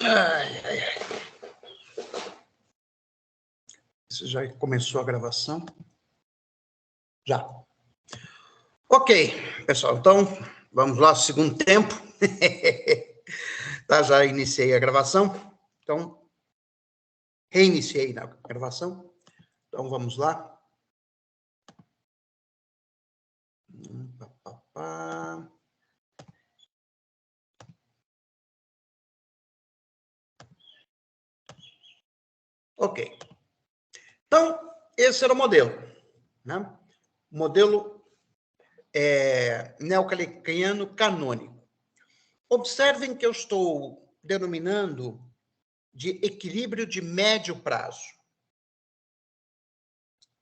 Ai, ai, ai. Você já começou a gravação? Já. Ok, pessoal. Então, vamos lá, segundo tempo. Tá, já iniciei a gravação. Então, reiniciei na gravação. Então, vamos lá. Ok. Então, esse era o modelo, né? O modelo neocaleciano canônico. Observem que eu estou denominando de equilíbrio de médio prazo.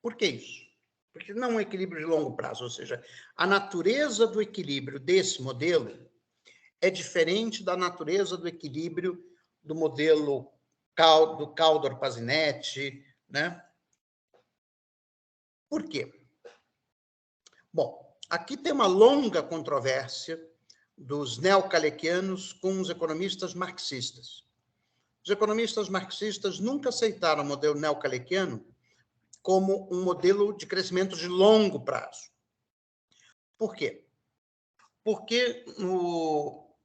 Por que isso? Porque não é um equilíbrio de longo prazo, ou seja, a natureza do equilíbrio desse modelo é diferente da natureza do equilíbrio do modelo do Caldor-Pazinetti, né? Por quê? Bom, aqui tem uma longa controvérsia dos neocalequianos com os economistas marxistas. Os economistas marxistas nunca aceitaram o modelo neocalequiano como um modelo de crescimento de longo prazo. Por quê? Porque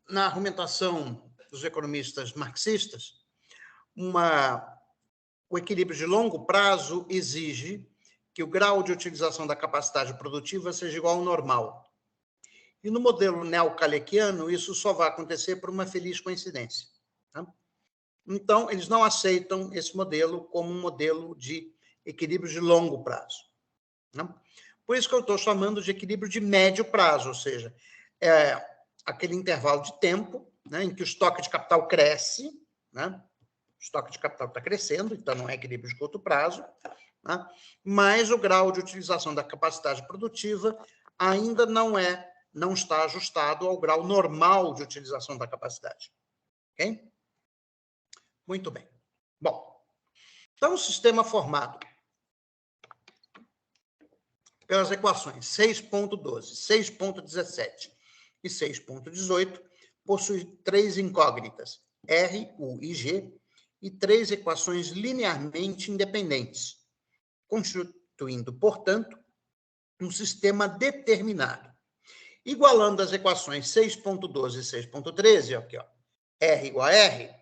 na argumentação dos economistas marxistas, o equilíbrio de longo prazo exige que o grau de utilização da capacidade produtiva seja igual ao normal. E no modelo neocalequiano, isso só vai acontecer por uma feliz coincidência. Tá? Então, eles não aceitam esse modelo como um modelo de equilíbrio de longo prazo. Né? Por isso que eu estou chamando de equilíbrio de médio prazo, ou seja, aquele intervalo de tempo, né, em que o estoque de capital cresce, né? O estoque de capital está crescendo, então não é equilíbrio de curto prazo, né? Mas o grau de utilização da capacidade produtiva ainda não está ajustado ao grau normal de utilização da capacidade. Ok? Muito bem. Bom, então o sistema formado pelas equações 6.12, 6.17 e 6.18 possui três incógnitas, R, U e G, e três equações linearmente independentes, constituindo, portanto, um sistema determinado. Igualando as equações 6.12 e 6.13, aqui, ó, R igual a R,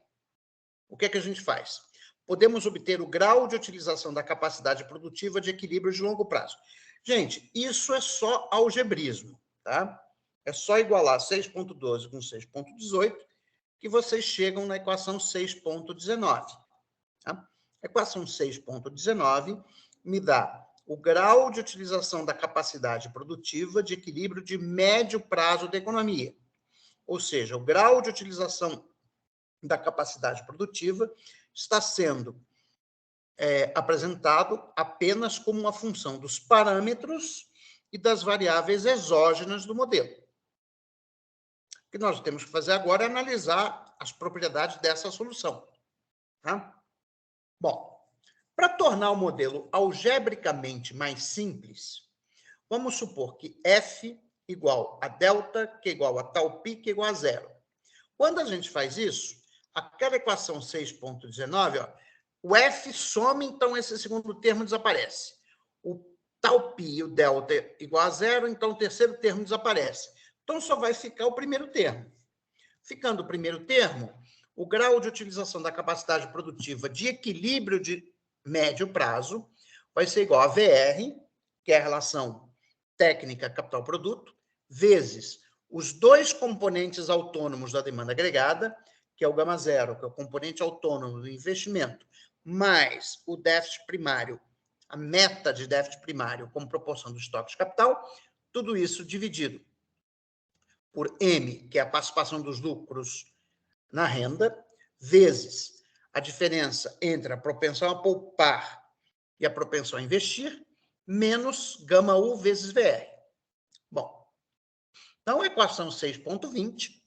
o que é que a gente faz? Podemos obter o grau de utilização da capacidade produtiva de equilíbrio de longo prazo. Gente, isso é só algebrismo, tá? É só igualar 6.12 com 6.18 que vocês chegam na equação 6.19. Tá? A equação 6.19 me dá o grau de utilização da capacidade produtiva de equilíbrio de médio prazo da economia. Ou seja, o grau de utilização da capacidade produtiva está sendo apresentado apenas como uma função dos parâmetros e das variáveis exógenas do modelo. O que nós temos que fazer agora é analisar as propriedades dessa solução. Tá? Bom, para tornar o modelo algebricamente mais simples, vamos supor que F igual a delta, que é igual a tal π, que é igual a zero. Quando a gente faz isso, aquela equação 6.19, o F some, então esse segundo termo desaparece. O tal π e o delta igual a zero, então o terceiro termo desaparece. Então só vai ficar o primeiro termo. Ficando o primeiro termo, o grau de utilização da capacidade produtiva de equilíbrio de médio prazo vai ser igual a VR, que é a relação técnica capital-produto, vezes os dois componentes autônomos da demanda agregada, que é o gama zero, que é o componente autônomo do investimento, mais o déficit primário, a meta de déficit primário como proporção do estoque de capital, tudo isso dividido por M, que é a participação dos lucros na renda, vezes a diferença entre a propensão a poupar e a propensão a investir, menos gama U vezes VR. Bom, então a equação 6.20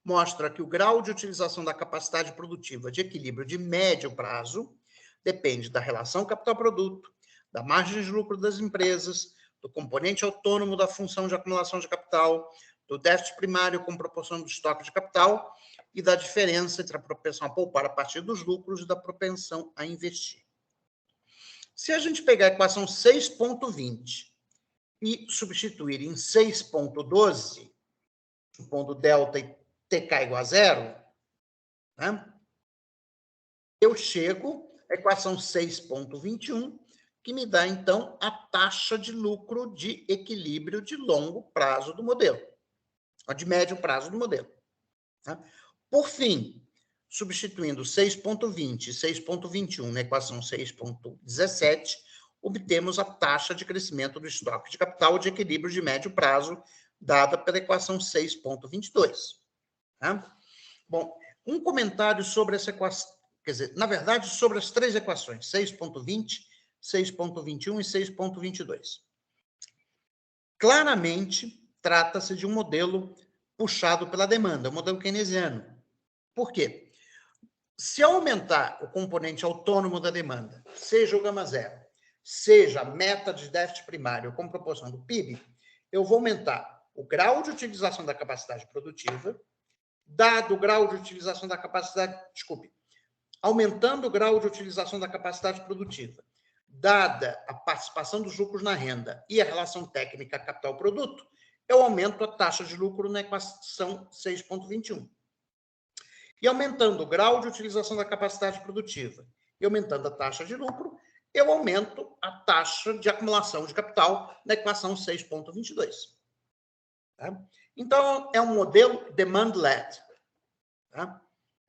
mostra que o grau de utilização da capacidade produtiva de equilíbrio de médio prazo depende da relação capital-produto, da margem de lucro das empresas, do componente autônomo da função de acumulação de capital, do déficit primário com proporção do estoque de capital e da diferença entre a propensão a poupar a partir dos lucros e da propensão a investir. Se a gente pegar a equação 6.20 e substituir em 6.12, supondo delta e tk igual a zero, né, eu chego à equação 6.21, que me dá, então, a taxa de lucro de equilíbrio de longo prazo do modelo, de médio prazo do modelo. Tá? Por fim, substituindo 6.20 e 6.21 na equação 6.17, obtemos a taxa de crescimento do estoque de capital de equilíbrio de médio prazo, dada pela equação 6.22. Tá? Bom, um comentário sobre essa equação, quer dizer, na verdade, sobre as três equações, 6.20, 6.21 e 6.22. Claramente, trata-se de um modelo puxado pela demanda, um modelo keynesiano. Por quê? Se aumentar o componente autônomo da demanda, seja o gama zero, seja a meta de déficit primário com proporção do PIB, eu vou aumentar o grau de utilização da capacidade produtiva, dado o grau de utilização da capacidade, aumentando o grau de utilização da capacidade produtiva, dada a participação dos lucros na renda e a relação técnica capital-produto, eu aumento a taxa de lucro na equação 6.21. E aumentando o grau de utilização da capacidade produtiva e aumentando a taxa de lucro, eu aumento a taxa de acumulação de capital na equação 6.22. Tá? Então, é um modelo demand-led. Tá?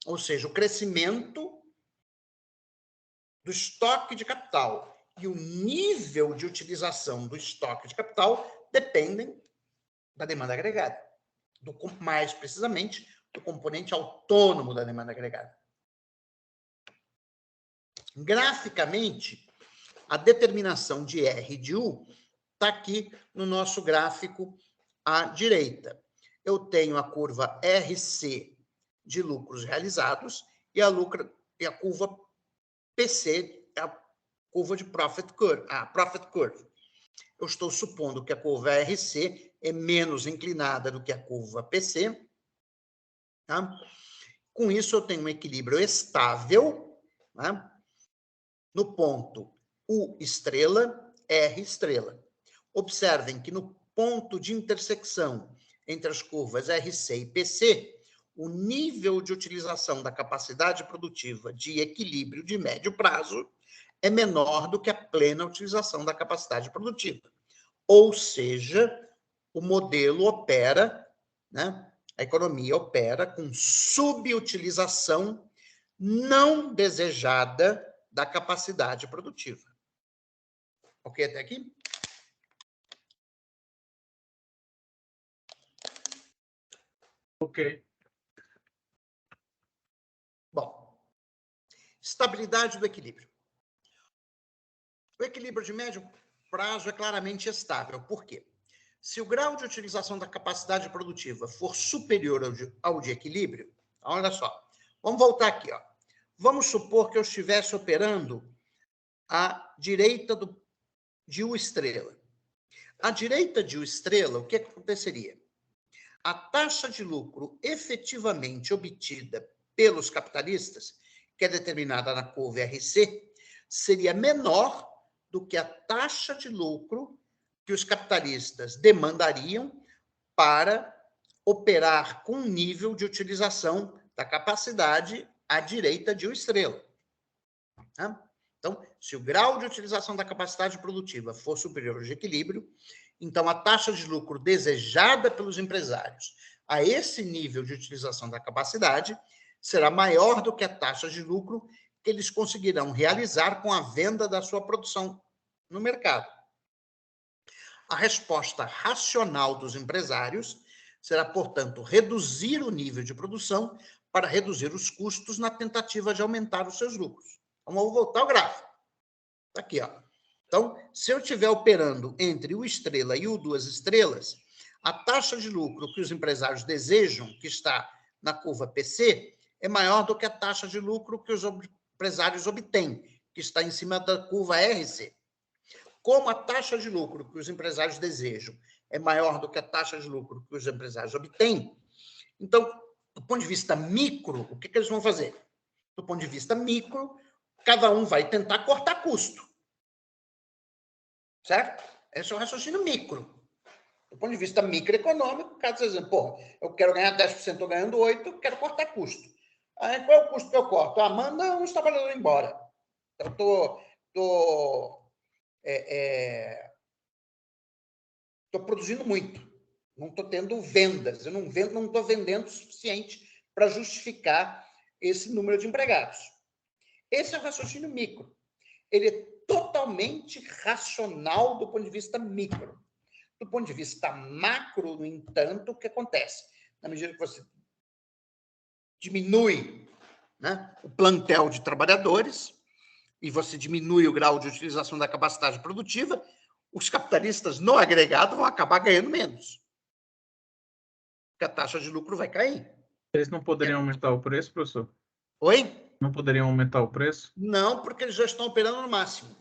Ou seja, o crescimento do estoque de capital e o nível de utilização do estoque de capital dependem da demanda agregada, mais precisamente, do componente autônomo da demanda agregada. Graficamente, a determinação de R e de U está aqui no nosso gráfico à direita. Eu tenho a curva RC de lucros realizados e a curva PC, a curva de profit curve. Eu estou supondo que a curva RC é menos inclinada do que a curva PC. Tá? Com isso, eu tenho um equilíbrio estável, né, no ponto U estrela, R estrela. Observem que no ponto de intersecção entre as curvas RC e PC, o nível de utilização da capacidade produtiva de equilíbrio de médio prazo é menor do que a plena utilização da capacidade produtiva. Ou seja, o modelo opera, né, a economia opera com subutilização não desejada da capacidade produtiva. Ok até aqui? Ok. Bom, estabilidade do equilíbrio. O equilíbrio de médio prazo é claramente estável. Por quê? Se o grau de utilização da capacidade produtiva for superior ao de equilíbrio, olha só, vamos voltar aqui, ó. Vamos supor que eu estivesse operando à direita de U estrela. À direita de U estrela, o que aconteceria? A taxa de lucro efetivamente obtida pelos capitalistas, que é determinada na curva RC, seria menor do que a taxa de lucro que os capitalistas demandariam para operar com um nível de utilização da capacidade à direita de U estrela. Tá? Então, se o grau de utilização da capacidade produtiva for superior ao de equilíbrio, então a taxa de lucro desejada pelos empresários a esse nível de utilização da capacidade será maior do que a taxa de lucro que eles conseguirão realizar com a venda da sua produção no mercado. A resposta racional dos empresários será, portanto, reduzir o nível de produção para reduzir os custos na tentativa de aumentar os seus lucros. Vamos voltar ao gráfico. Está aqui, ó. Então, se eu estiver operando entre U estrela e U duas estrelas, a taxa de lucro que os empresários desejam, que está na curva PC, é maior do que a taxa de lucro que os empresários obtêm, que está em cima da curva RC. Como a taxa de lucro que os empresários desejam é maior do que a taxa de lucro que os empresários obtêm. Então, do ponto de vista micro, o que eles vão fazer? Do ponto de vista micro, cada um vai tentar cortar custo. Certo? Esse é o raciocínio micro. Do ponto de vista microeconômico, o cara está dizendo, pô, eu quero ganhar 10%, estou ganhando 8%, eu quero cortar custo. Aí, qual é o custo que eu corto? Manda uns trabalhadores embora. Eu estou produzindo muito. Não estou tendo vendas. Eu não estou vendendo o suficiente para justificar esse número de empregados. Esse é o raciocínio micro. Ele é totalmente racional do ponto de vista micro. Do ponto de vista macro, no entanto, o que acontece? Na medida que você diminui, né, o plantel de trabalhadores e você diminui o grau de utilização da capacidade produtiva, os capitalistas no agregado vão acabar ganhando menos. Porque a taxa de lucro vai cair. Eles não poderiam aumentar o preço, professor? Oi? Não poderiam aumentar o preço? Não, porque eles já estão operando no máximo.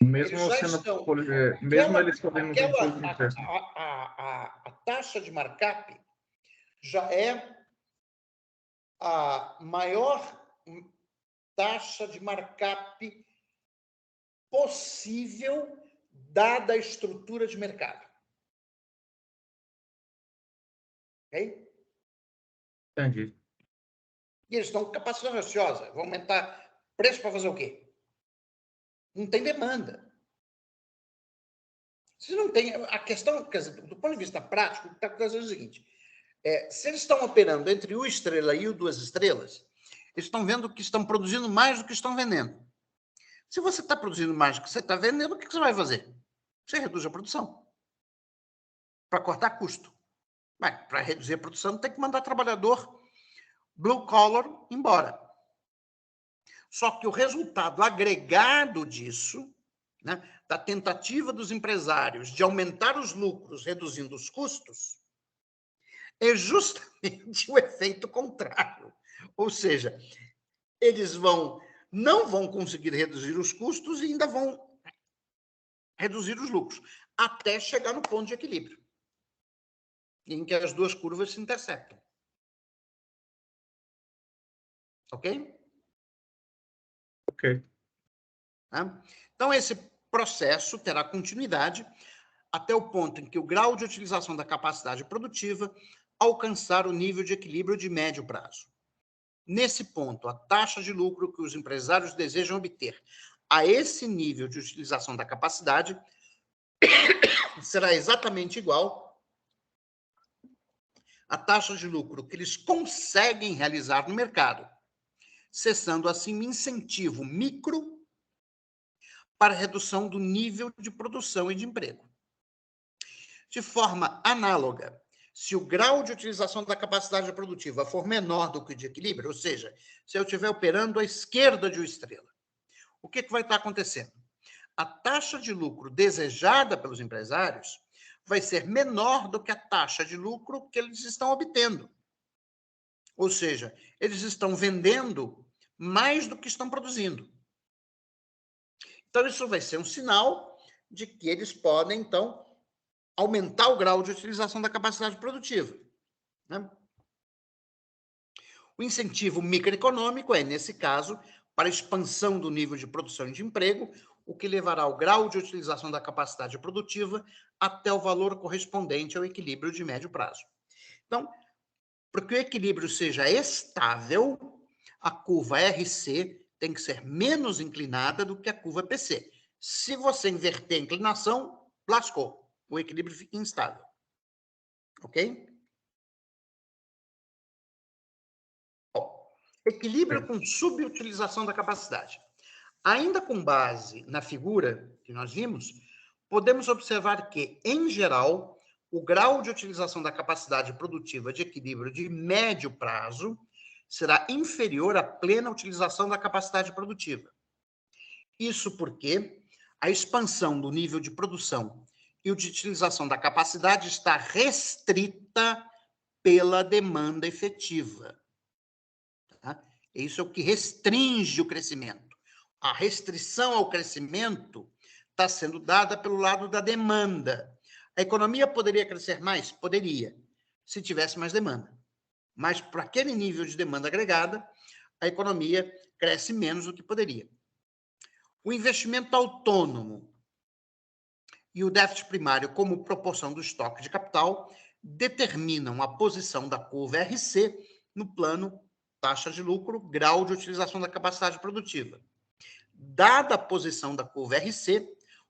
Mesmo eles podendo a taxa de markup já é a maior taxa de markup possível dada a estrutura de mercado. Ok? Entendi. E eles estão com capacidade ociosa. Vão aumentar preço para fazer o quê? Não tem demanda. Se não tem... A questão, quer dizer, do ponto de vista prático, o que está acontecendo é o seguinte. Se eles estão operando entre o estrela e o 2 estrelas, eles estão vendo que estão produzindo mais do que estão vendendo. Se você está produzindo mais do que você está vendendo, o que você vai fazer? Você reduz a produção. Para cortar custo. Para reduzir a produção, tem que mandar trabalhador blue collar embora. Só que o resultado agregado disso, né, da tentativa dos empresários de aumentar os lucros reduzindo os custos, é justamente o efeito contrário. Ou seja, eles não vão conseguir reduzir os custos e ainda vão reduzir os lucros, até chegar no ponto de equilíbrio, em que as duas curvas se interceptam. Ok? Ok. Então, esse processo terá continuidade até o ponto em que o grau de utilização da capacidade produtiva alcançar o nível de equilíbrio de médio prazo. Nesse ponto, a taxa de lucro que os empresários desejam obter a esse nível de utilização da capacidade será exatamente igual à taxa de lucro que eles conseguem realizar no mercado, cessando assim o incentivo micro para redução do nível de produção e de emprego. De forma análoga, se o grau de utilização da capacidade produtiva for menor do que o de equilíbrio, ou seja, se eu estiver operando à esquerda de uma estrela, o que vai estar acontecendo? A taxa de lucro desejada pelos empresários vai ser menor do que a taxa de lucro que eles estão obtendo. Ou seja, eles estão vendendo mais do que estão produzindo. Então, isso vai ser um sinal de que eles podem, então, aumentar o grau de utilização da capacidade produtiva. Né? O incentivo microeconômico é, nesse caso, para a expansão do nível de produção e de emprego, o que levará o grau de utilização da capacidade produtiva até o valor correspondente ao equilíbrio de médio prazo. Então, para que o equilíbrio seja estável, a curva RC tem que ser menos inclinada do que a curva PC. Se você inverter a inclinação, lascou. O equilíbrio fica instável. Ok? Bom, equilíbrio com subutilização da capacidade. Ainda com base na figura que nós vimos, podemos observar que, em geral, o grau de utilização da capacidade produtiva de equilíbrio de médio prazo será inferior à plena utilização da capacidade produtiva. Isso porque a expansão do nível de produção e de utilização da capacidade está restrita pela demanda efetiva. Tá? Isso é o que restringe o crescimento. A restrição ao crescimento está sendo dada pelo lado da demanda. A economia poderia crescer mais? Poderia, se tivesse mais demanda. Mas, para aquele nível de demanda agregada, a economia cresce menos do que poderia. O investimento autônomo e o déficit primário como proporção do estoque de capital determinam a posição da curva RC no plano taxa de lucro, grau de utilização da capacidade produtiva. Dada a posição da curva RC,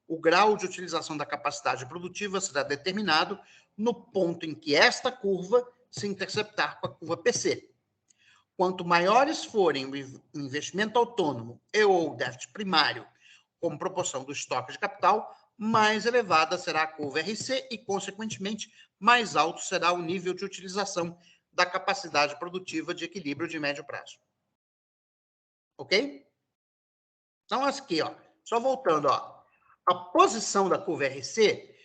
o grau de utilização da capacidade produtiva será determinado no ponto em que esta curva se interceptar com a curva PC. Quanto maiores forem o investimento autônomo e ou déficit primário como proporção do estoque de capital, mais elevada será a curva RC e, consequentemente, mais alto será o nível de utilização da capacidade produtiva de equilíbrio de médio prazo. Ok? Então, aqui, ó, só voltando, ó, a posição da curva RC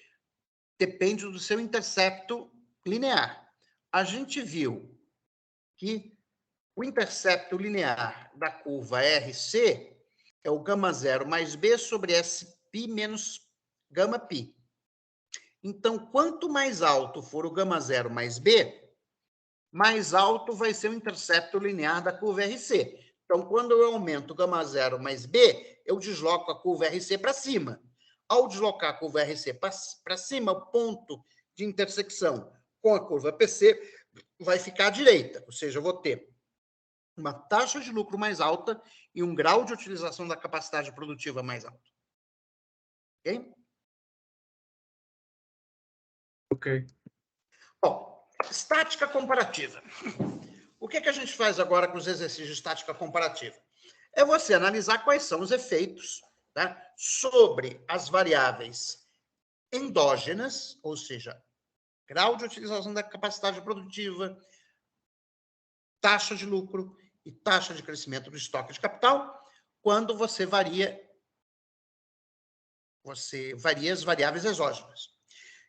depende do seu intercepto linear. A gente viu que o intercepto linear da curva RC é o gama zero mais B sobre SP menos gama π. Então, quanto mais alto for o gama zero mais B, mais alto vai ser o intercepto linear da curva RC. Então, quando eu aumento o gama zero mais B, eu desloco a curva RC para cima. Ao deslocar a curva RC para cima, o ponto de intersecção com a curva PC vai ficar à direita, ou seja, eu vou ter uma taxa de lucro mais alta e um grau de utilização da capacidade produtiva mais alto. Ok? Ok. Bom, estática comparativa. O que a gente faz agora com os exercícios de estática comparativa? É você analisar quais são os efeitos, tá, sobre as variáveis endógenas, ou seja, grau de utilização da capacidade produtiva, taxa de lucro e taxa de crescimento do estoque de capital, quando você varia as variáveis exógenas.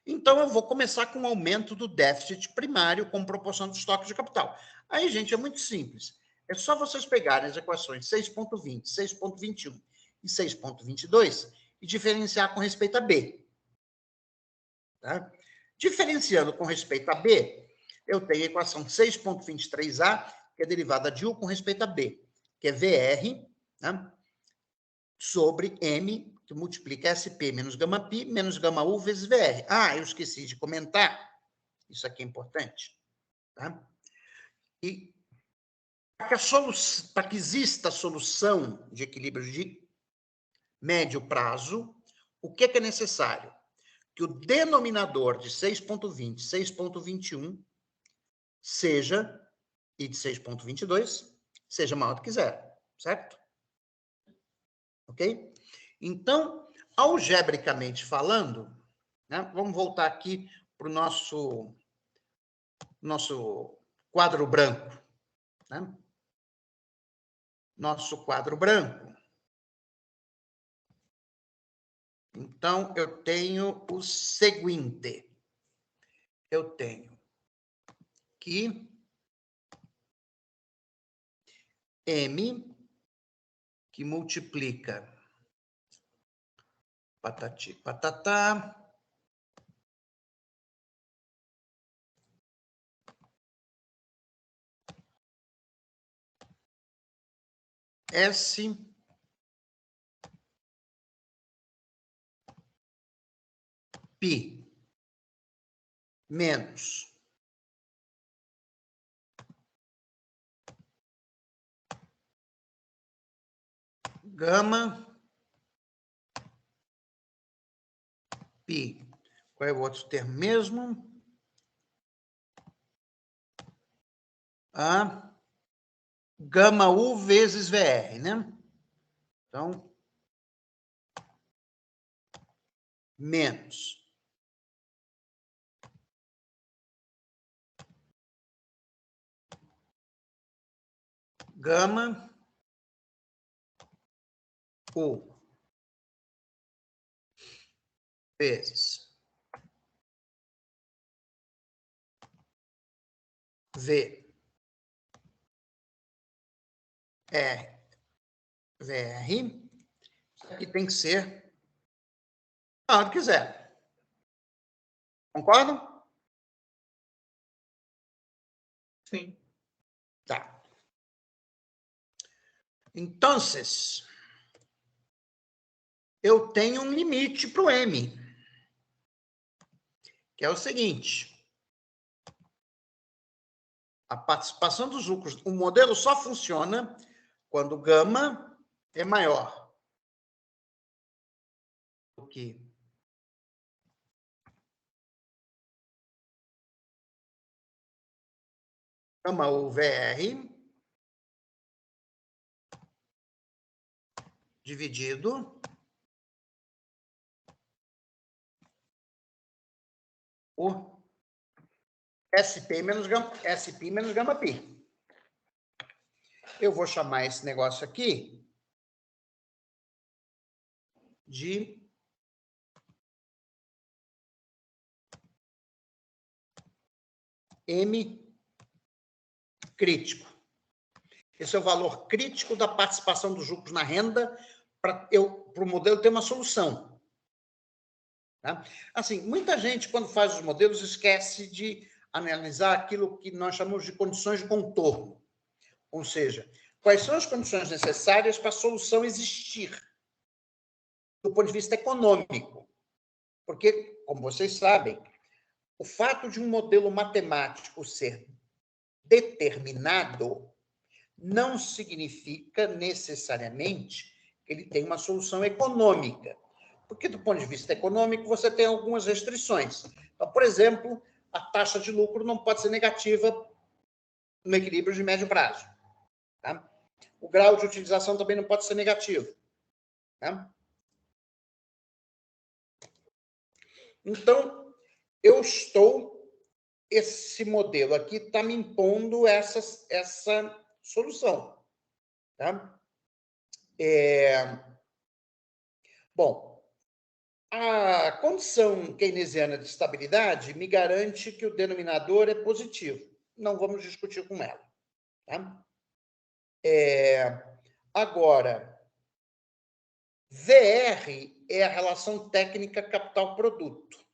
Então, eu vou começar com o aumento do déficit primário como proporção do estoque de capital. Aí, gente, é muito simples. É só vocês pegarem as equações 6.20, 6.21 e 6.22 e diferenciar com respeito a B. Tá? Diferenciando com respeito a B, eu tenho a equação 6.23A, que é derivada de U com respeito a B, que é VR, né, sobre M, que multiplica SP menos gama π, menos gama U vezes VR. Ah, eu esqueci de comentar. Isso aqui é importante. Tá? E para que exista a solução de equilíbrio de médio prazo, o que é necessário? Que o denominador de 6.20, 6.21 seja, e de 6.22, seja maior do que zero, certo? Ok? Então, algebricamente falando, né, vamos voltar aqui para o nosso quadro branco. Né? Nosso quadro branco. Então, eu tenho o seguinte. Eu tenho que M, que multiplica patati patatá, S π menos gama π. Qual é o outro termo mesmo? A gama U vezes VR, né? Então, menos gama U vezes V R VR, que tem que ser Onde quiser. Concordam? Sim. Tá. Então, eu tenho um limite para o M, que é o seguinte. A participação dos lucros, o modelo só funciona quando gama é maior do que gama U VR dividido por SP menos gama pi. Eu vou chamar esse negócio aqui de M crítico. Esse é o valor crítico da participação dos lucros na renda para o modelo ter uma solução. Tá? Assim, muita gente, quando faz os modelos, esquece de analisar aquilo que nós chamamos de condições de contorno. Ou seja, quais são as condições necessárias para a solução existir, do ponto de vista econômico. Porque, como vocês sabem, o fato de um modelo matemático ser determinado não significa necessariamente que ele tem uma solução econômica. Porque, do ponto de vista econômico, você tem algumas restrições. Então, por exemplo, a taxa de lucro não pode ser negativa no equilíbrio de médio prazo. Tá? O grau de utilização também não pode ser negativo. Tá? Então, esse modelo aqui está me impondo essa solução. Tá? Bom, a condição keynesiana de estabilidade me garante que o denominador é positivo. Não vamos discutir com ela. Tá? Agora, VR é a relação técnica capital-produto.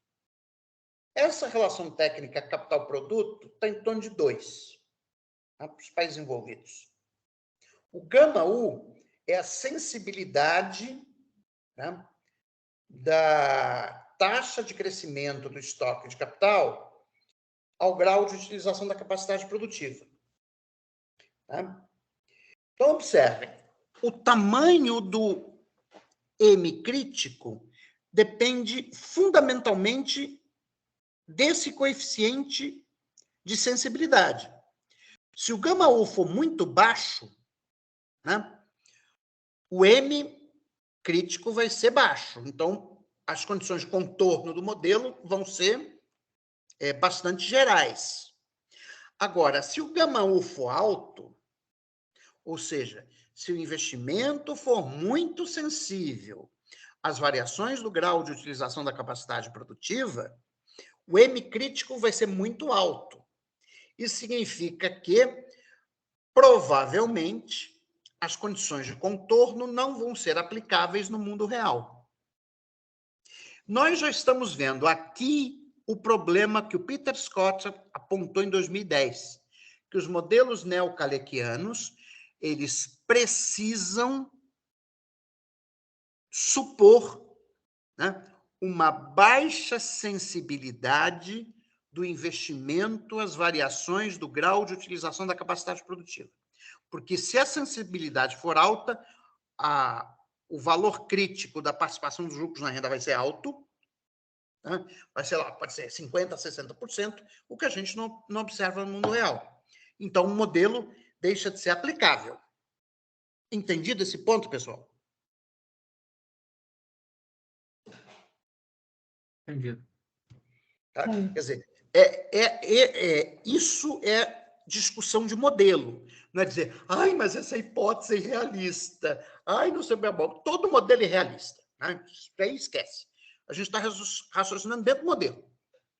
Essa relação técnica capital-produto está em torno de 2, tá? Para os países envolvidos. O γ-U é a sensibilidade, né, da taxa de crescimento do estoque de capital ao grau de utilização da capacidade produtiva. Tá? Então, observem, o tamanho do M crítico depende fundamentalmente desse coeficiente de sensibilidade. Se o γ-U for muito baixo, né, o M crítico vai ser baixo. Então, as condições de contorno do modelo vão ser bastante gerais. Agora, se o γ-U for alto, ou seja, se o investimento for muito sensível às variações do grau de utilização da capacidade produtiva, o M crítico vai ser muito alto. Isso significa que, provavelmente, as condições de contorno não vão ser aplicáveis no mundo real. Nós já estamos vendo aqui o problema que o Peter Scott apontou em 2010, que os modelos neocalequianos, eles precisam supor, né, uma baixa sensibilidade do investimento às variações do grau de utilização da capacidade produtiva. Porque se a sensibilidade for alta, o valor crítico da participação dos lucros na renda vai ser alto, né? Vai ser lá, pode ser 50%, 60%, o que a gente não observa no mundo real. Então, o modelo deixa de ser aplicável. Entendido esse ponto, pessoal? Entendido. Tá? Quer dizer, isso é discussão de modelo. Não é dizer, ai, mas essa hipótese é irrealista. Ai, não sei o que é bom. Todo modelo é realista. Né? Isso aí esquece. A gente está raciocinando dentro do modelo.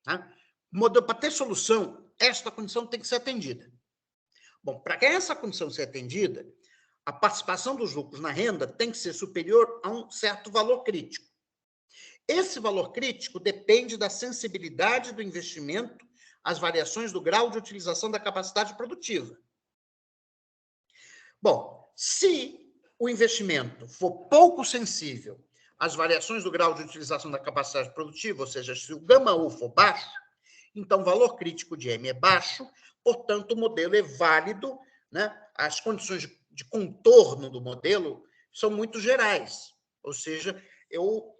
Tá? O modelo, para ter solução, esta condição tem que ser atendida. Bom, para que essa condição seja atendida, a participação dos lucros na renda tem que ser superior a um certo valor crítico. Esse valor crítico depende da sensibilidade do investimento às variações do grau de utilização da capacidade produtiva. Bom, se o investimento for pouco sensível às variações do grau de utilização da capacidade produtiva, ou seja, se o γ-U for baixo, então o valor crítico de M é baixo, portanto, o modelo é válido, né? As condições de contorno do modelo são muito gerais, ou seja, o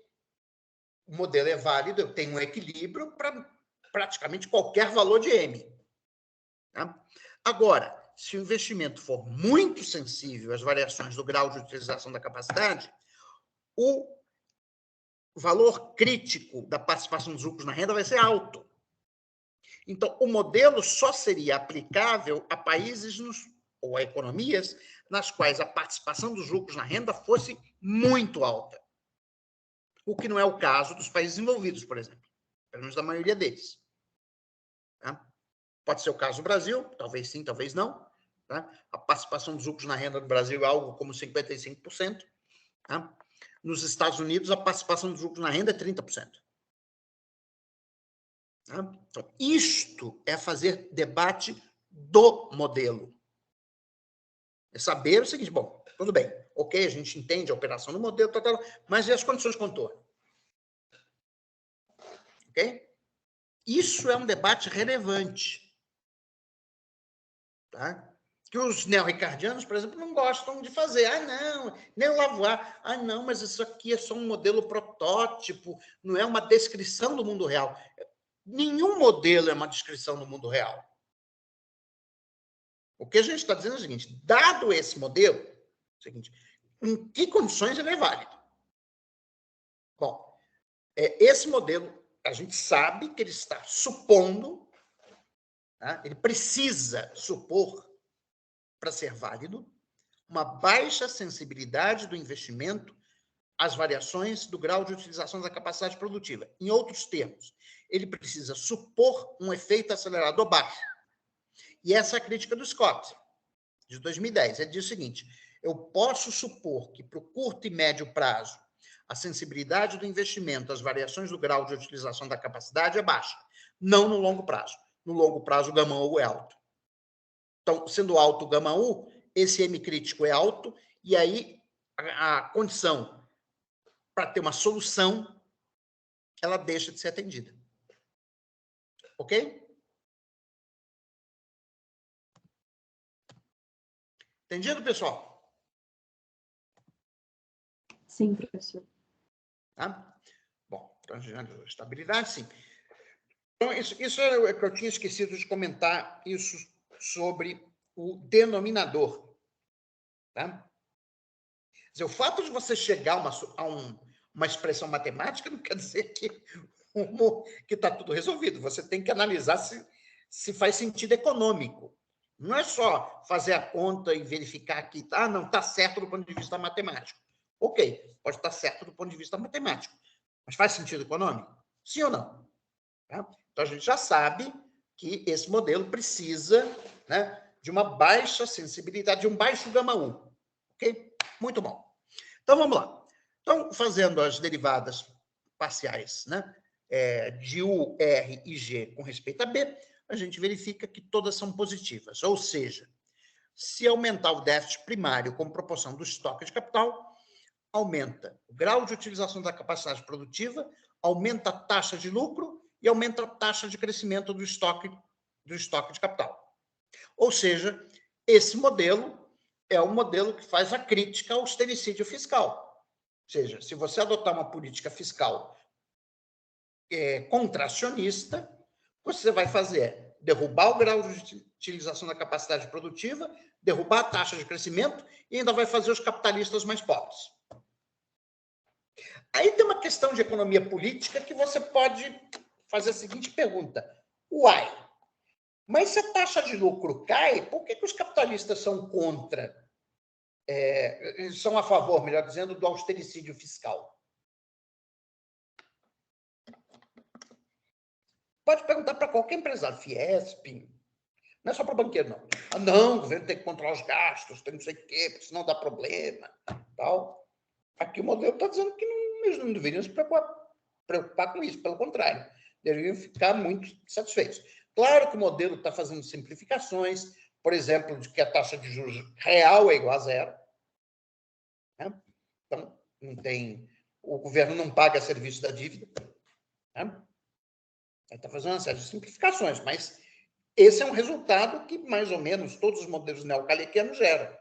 modelo é válido, eu tenho um equilíbrio para praticamente qualquer valor de M. Tá? Agora, se o investimento for muito sensível às variações do grau de utilização da capacidade, o valor crítico da participação dos lucros na renda vai ser alto. Então, o modelo só seria aplicável a países ou a economias nas quais a participação dos lucros na renda fosse muito alta. O que não é o caso dos países desenvolvidos, por exemplo. Pelo menos da maioria deles. Tá? Pode ser o caso do Brasil, talvez sim, talvez não. Tá? A participação dos lucros na renda do Brasil é algo como 55%. Tá? Nos Estados Unidos, a participação dos lucros na renda é 30%. Tá? Então, isto é fazer debate do modelo. É saber o seguinte, bom, tudo bem, ok, a gente entende a operação do modelo, mas e as condições de contorno? Ok? Isso é um debate relevante. Tá? Que os neo-ricardianos, por exemplo, não gostam de fazer. Ah, não, nem o Lavoie. Ah, não, mas isso aqui é só um modelo protótipo, não é uma descrição do mundo real. Nenhum modelo é uma descrição do mundo real. O que a gente está dizendo é o seguinte, dado esse modelo, em que condições ele é válido? Bom, esse modelo, a gente sabe que ele está supondo, tá? Ele precisa supor, para ser válido, uma baixa sensibilidade do investimento às variações do grau de utilização da capacidade produtiva. Em outros termos, ele precisa supor um efeito acelerador baixo. E essa é a crítica do Scott, de 2010. Ele diz o seguinte, eu posso supor que, para o curto e médio prazo, a sensibilidade do investimento às variações do grau de utilização da capacidade é baixa. Não no longo prazo. No longo prazo, o γ-U é alto. Então, sendo alto o γ-U, esse M crítico é alto, e aí a condição para ter uma solução, ela deixa de ser atendida. Ok? Entendido, pessoal? Sim, professor. Tá? Bom, então, estabilidade, sim. Então, isso é o que eu tinha esquecido de comentar, isso sobre o denominador. Tá? Quer dizer, o fato de você chegar a uma expressão matemática não quer dizer que está tudo resolvido. Você tem que analisar se faz sentido econômico. Não é só fazer a conta e verificar que não está certo do ponto de vista matemático. Ok, pode estar certo do ponto de vista matemático, mas faz sentido econômico? Sim ou não? Tá? Então, a gente já sabe que esse modelo precisa, né, de uma baixa sensibilidade, de um baixo γ-U. Ok? Muito bom. Então, vamos lá. Então, fazendo as derivadas parciais, né, de U, R e G com respeito a B, a gente verifica que todas são positivas. Ou seja, se aumentar o déficit primário como proporção do estoque de capital, aumenta o grau de utilização da capacidade produtiva, aumenta a taxa de lucro e aumenta a taxa de crescimento do estoque de capital. Ou seja, esse modelo é um modelo que faz a crítica ao austericídio fiscal. Ou seja, se você adotar uma política fiscal contracionista, você vai fazer derrubar o grau de utilização da capacidade produtiva, derrubar a taxa de crescimento e ainda vai fazer os capitalistas mais pobres. Aí tem uma questão de economia política que você pode fazer a seguinte pergunta. Uai, mas se a taxa de lucro cai, por que os capitalistas são contra, são a favor, melhor dizendo, do austericídio fiscal? Pode perguntar para qualquer empresário, Fiesp, não é só para banqueiro, não. Ah, não, o governo tem que controlar os gastos, tem não sei o quê, porque senão dá problema. Tal. Aqui o modelo está dizendo que eles não deveriam se preocupar. preocupar com isso, pelo contrário, deveriam ficar muito satisfeitos. Claro que o modelo está fazendo simplificações, por exemplo, de que a taxa de juros real é igual a zero, né? Então, não tem, o governo não paga serviço da dívida, né? Está fazendo uma série de simplificações, mas esse é um resultado que, mais ou menos, todos os modelos neocalequianos geram.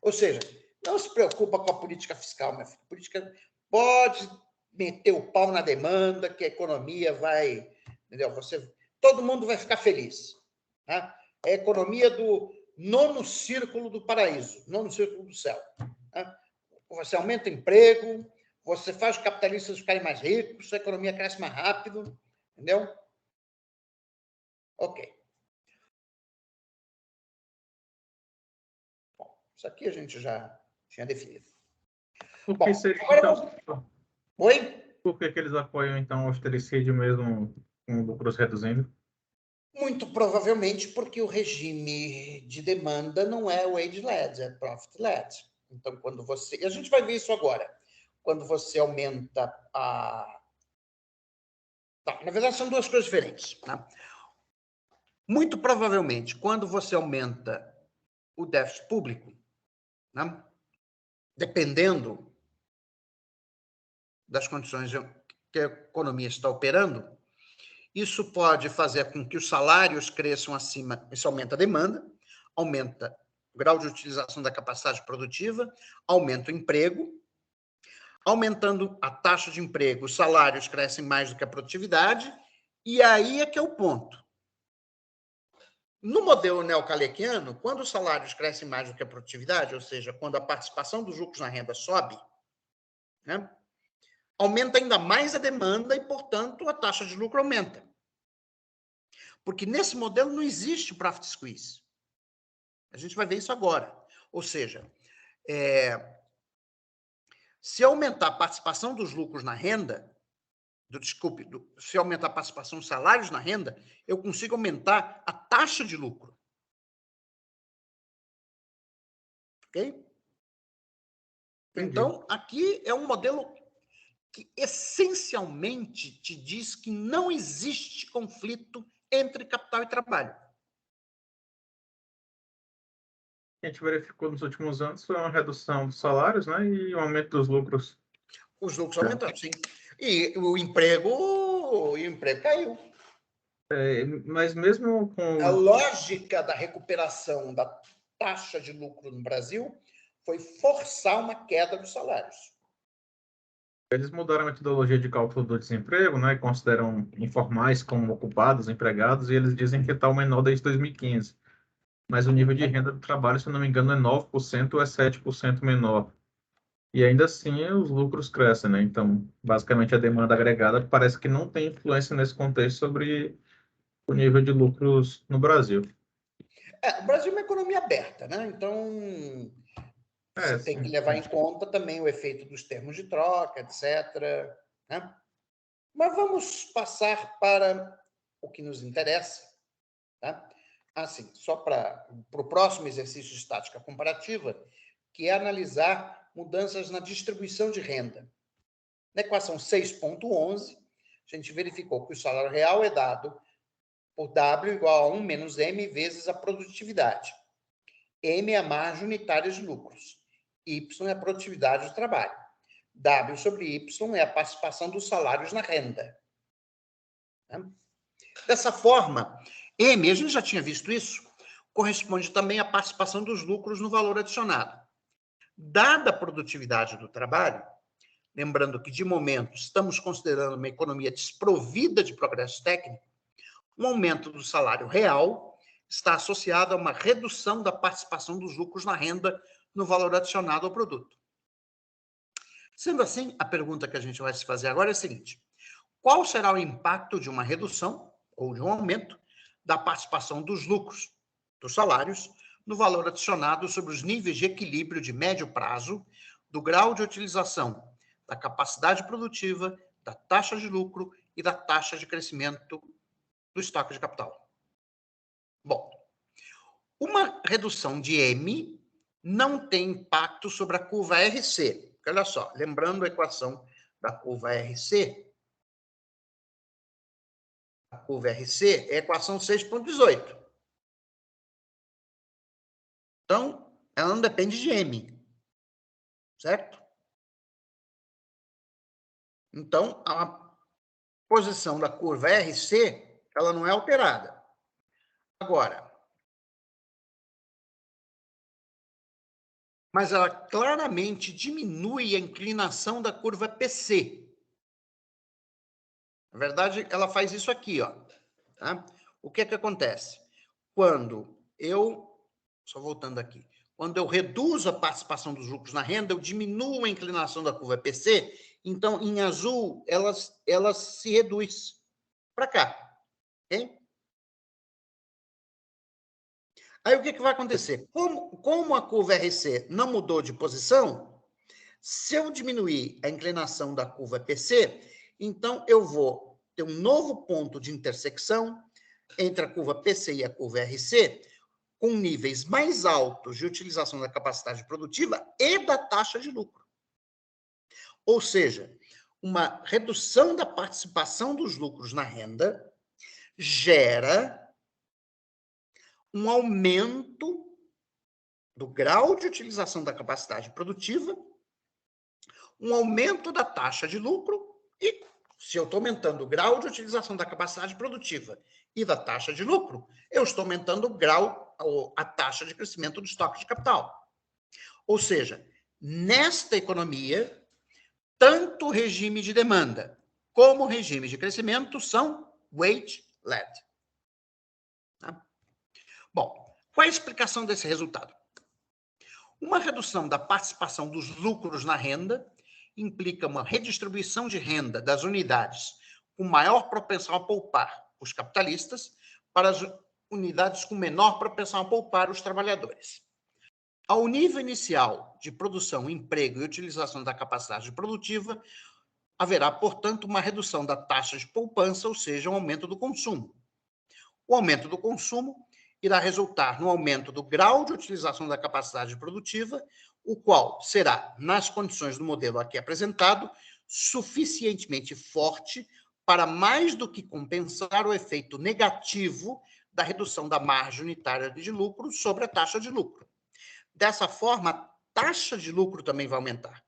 Ou seja, não se preocupa com a política fiscal, minha filha. A política pode meter o pau na demanda, que a economia vai... Entendeu? Todo mundo vai ficar feliz. Né? É a economia do nono círculo do paraíso, nono círculo do céu. Né? Você aumenta o emprego, você faz os capitalistas ficarem mais ricos, a economia cresce mais rápido, entendeu? Ok. Bom, isso aqui a gente já tinha definido. Por Bom, que seria, agora então, Oi? por que eles apoiam, então, o austericídio mesmo com lucros reduzindo? Muito provavelmente porque o regime de demanda não é wage-led, é profit-led. Então, quando você... E a gente vai ver isso agora. Quando você aumenta a... Tá, na verdade, são duas coisas diferentes. Tá? Muito provavelmente, quando você aumenta o déficit público, né? Dependendo das condições que a economia está operando, isso pode fazer com que os salários cresçam acima, isso aumenta a demanda, aumenta o grau de utilização da capacidade produtiva, aumenta o emprego, aumentando a taxa de emprego, os salários crescem mais do que a produtividade, e aí é que é o ponto. No modelo neocalequiano, quando os salários crescem mais do que a produtividade, ou seja, quando a participação dos lucros na renda sobe, né, aumenta ainda mais a demanda e, portanto, a taxa de lucro aumenta. Porque nesse modelo não existe profit squeeze. A gente vai ver isso agora. Ou seja, se aumentar a participação dos lucros na renda, se aumentar a participação dos salários na renda, eu consigo aumentar a taxa de lucro. Ok? Entendi. Então, aqui é um modelo que essencialmente te diz que não existe conflito entre capital e trabalho. A gente verificou nos últimos anos foi uma redução dos salários, né, e o aumento dos lucros. Os lucros aumentaram, sim. E o emprego caiu. Mas mesmo A com... lógica da recuperação da taxa de lucro no Brasil foi forçar uma queda dos salários. Eles mudaram a metodologia de cálculo do desemprego, né, e consideram informais como ocupados, empregados, e eles dizem que está o menor desde 2015. Mas o nível de renda do trabalho, se eu não me engano, é 9% ou é 7% menor. E ainda assim os lucros crescem, né? Então, basicamente, a demanda agregada parece que não tem influência nesse contexto sobre o nível de lucros no Brasil. O Brasil é uma economia aberta, né? Então, você tem que Sim, levar em sim. conta também o efeito dos termos de troca, etc. Né? Mas vamos passar para o que nos interessa. Tá? Assim, só para o próximo exercício de estática comparativa, que é analisar mudanças na distribuição de renda. Na equação 6.11, a gente verificou que o salário real é dado por W igual a 1 menos M vezes a produtividade. M é a margem unitária de lucros. Y é a produtividade do trabalho. W sobre Y é a participação dos salários na renda. Dessa forma, M, a gente já tinha visto isso, corresponde também à participação dos lucros no valor adicionado. Dada a produtividade do trabalho, lembrando que, de momento, estamos considerando uma economia desprovida de progresso técnico, um aumento do salário real está associado a uma redução da participação dos lucros na renda no valor adicionado ao produto. Sendo assim, a pergunta que a gente vai se fazer agora é a seguinte: qual será o impacto de uma redução ou de um aumento da participação dos lucros, dos salários, no valor adicionado sobre os níveis de equilíbrio de médio prazo, do grau de utilização, da capacidade produtiva, da taxa de lucro e da taxa de crescimento do estoque de capital? Bom, uma redução de M não tem impacto sobre a curva RC. Olha só, lembrando a equação da curva RC, a curva RC é a equação 6.18. Então, ela não depende de M, certo? Então, a posição da curva RC, ela não é alterada. Agora, mas ela claramente diminui a inclinação da curva PC. Na verdade, ela faz isso aqui, ó. Tá? O que é que acontece? Quando eu, só voltando aqui, quando eu reduzo a participação dos lucros na renda, eu diminuo a inclinação da curva PC, então, em azul, ela se reduz para cá. Ok? Aí, o que vai acontecer? Como a curva RC não mudou de posição, se eu diminuir a inclinação da curva PC, então eu vou ter um novo ponto de intersecção entre a curva PC e a curva RC, com níveis mais altos de utilização da capacidade produtiva e da taxa de lucro. Ou seja, uma redução da participação dos lucros na renda gera um aumento do grau de utilização da capacidade produtiva, um aumento da taxa de lucro e, se eu estou aumentando o grau de utilização da capacidade produtiva e da taxa de lucro, eu estou aumentando o grau, a taxa de crescimento do estoque de capital. Ou seja, nesta economia, tanto o regime de demanda como o regime de crescimento são wage-led. Tá? Bom, qual é a explicação desse resultado? Uma redução da participação dos lucros na renda implica uma redistribuição de renda das unidades com maior propensão a poupar, os capitalistas, para as unidades com menor propensão a poupar, os trabalhadores. Ao nível inicial de produção, emprego e utilização da capacidade produtiva, haverá, portanto, uma redução da taxa de poupança, ou seja, um aumento do consumo. O aumento do consumo irá resultar no aumento do grau de utilização da capacidade produtiva, o qual será, nas condições do modelo aqui apresentado, suficientemente forte para mais do que compensar o efeito negativo da redução da margem unitária de lucro sobre a taxa de lucro. Dessa forma, a taxa de lucro também vai aumentar.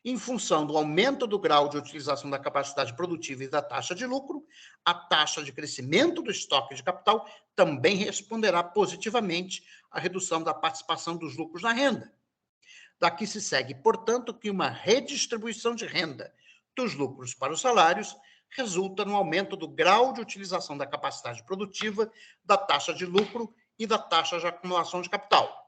Em função do aumento do grau de utilização da capacidade produtiva e da taxa de lucro, a taxa de crescimento do estoque de capital também responderá positivamente à redução da participação dos lucros na renda. Daqui se segue, portanto, que uma redistribuição de renda dos lucros para os salários resulta no aumento do grau de utilização da capacidade produtiva, da taxa de lucro e da taxa de acumulação de capital.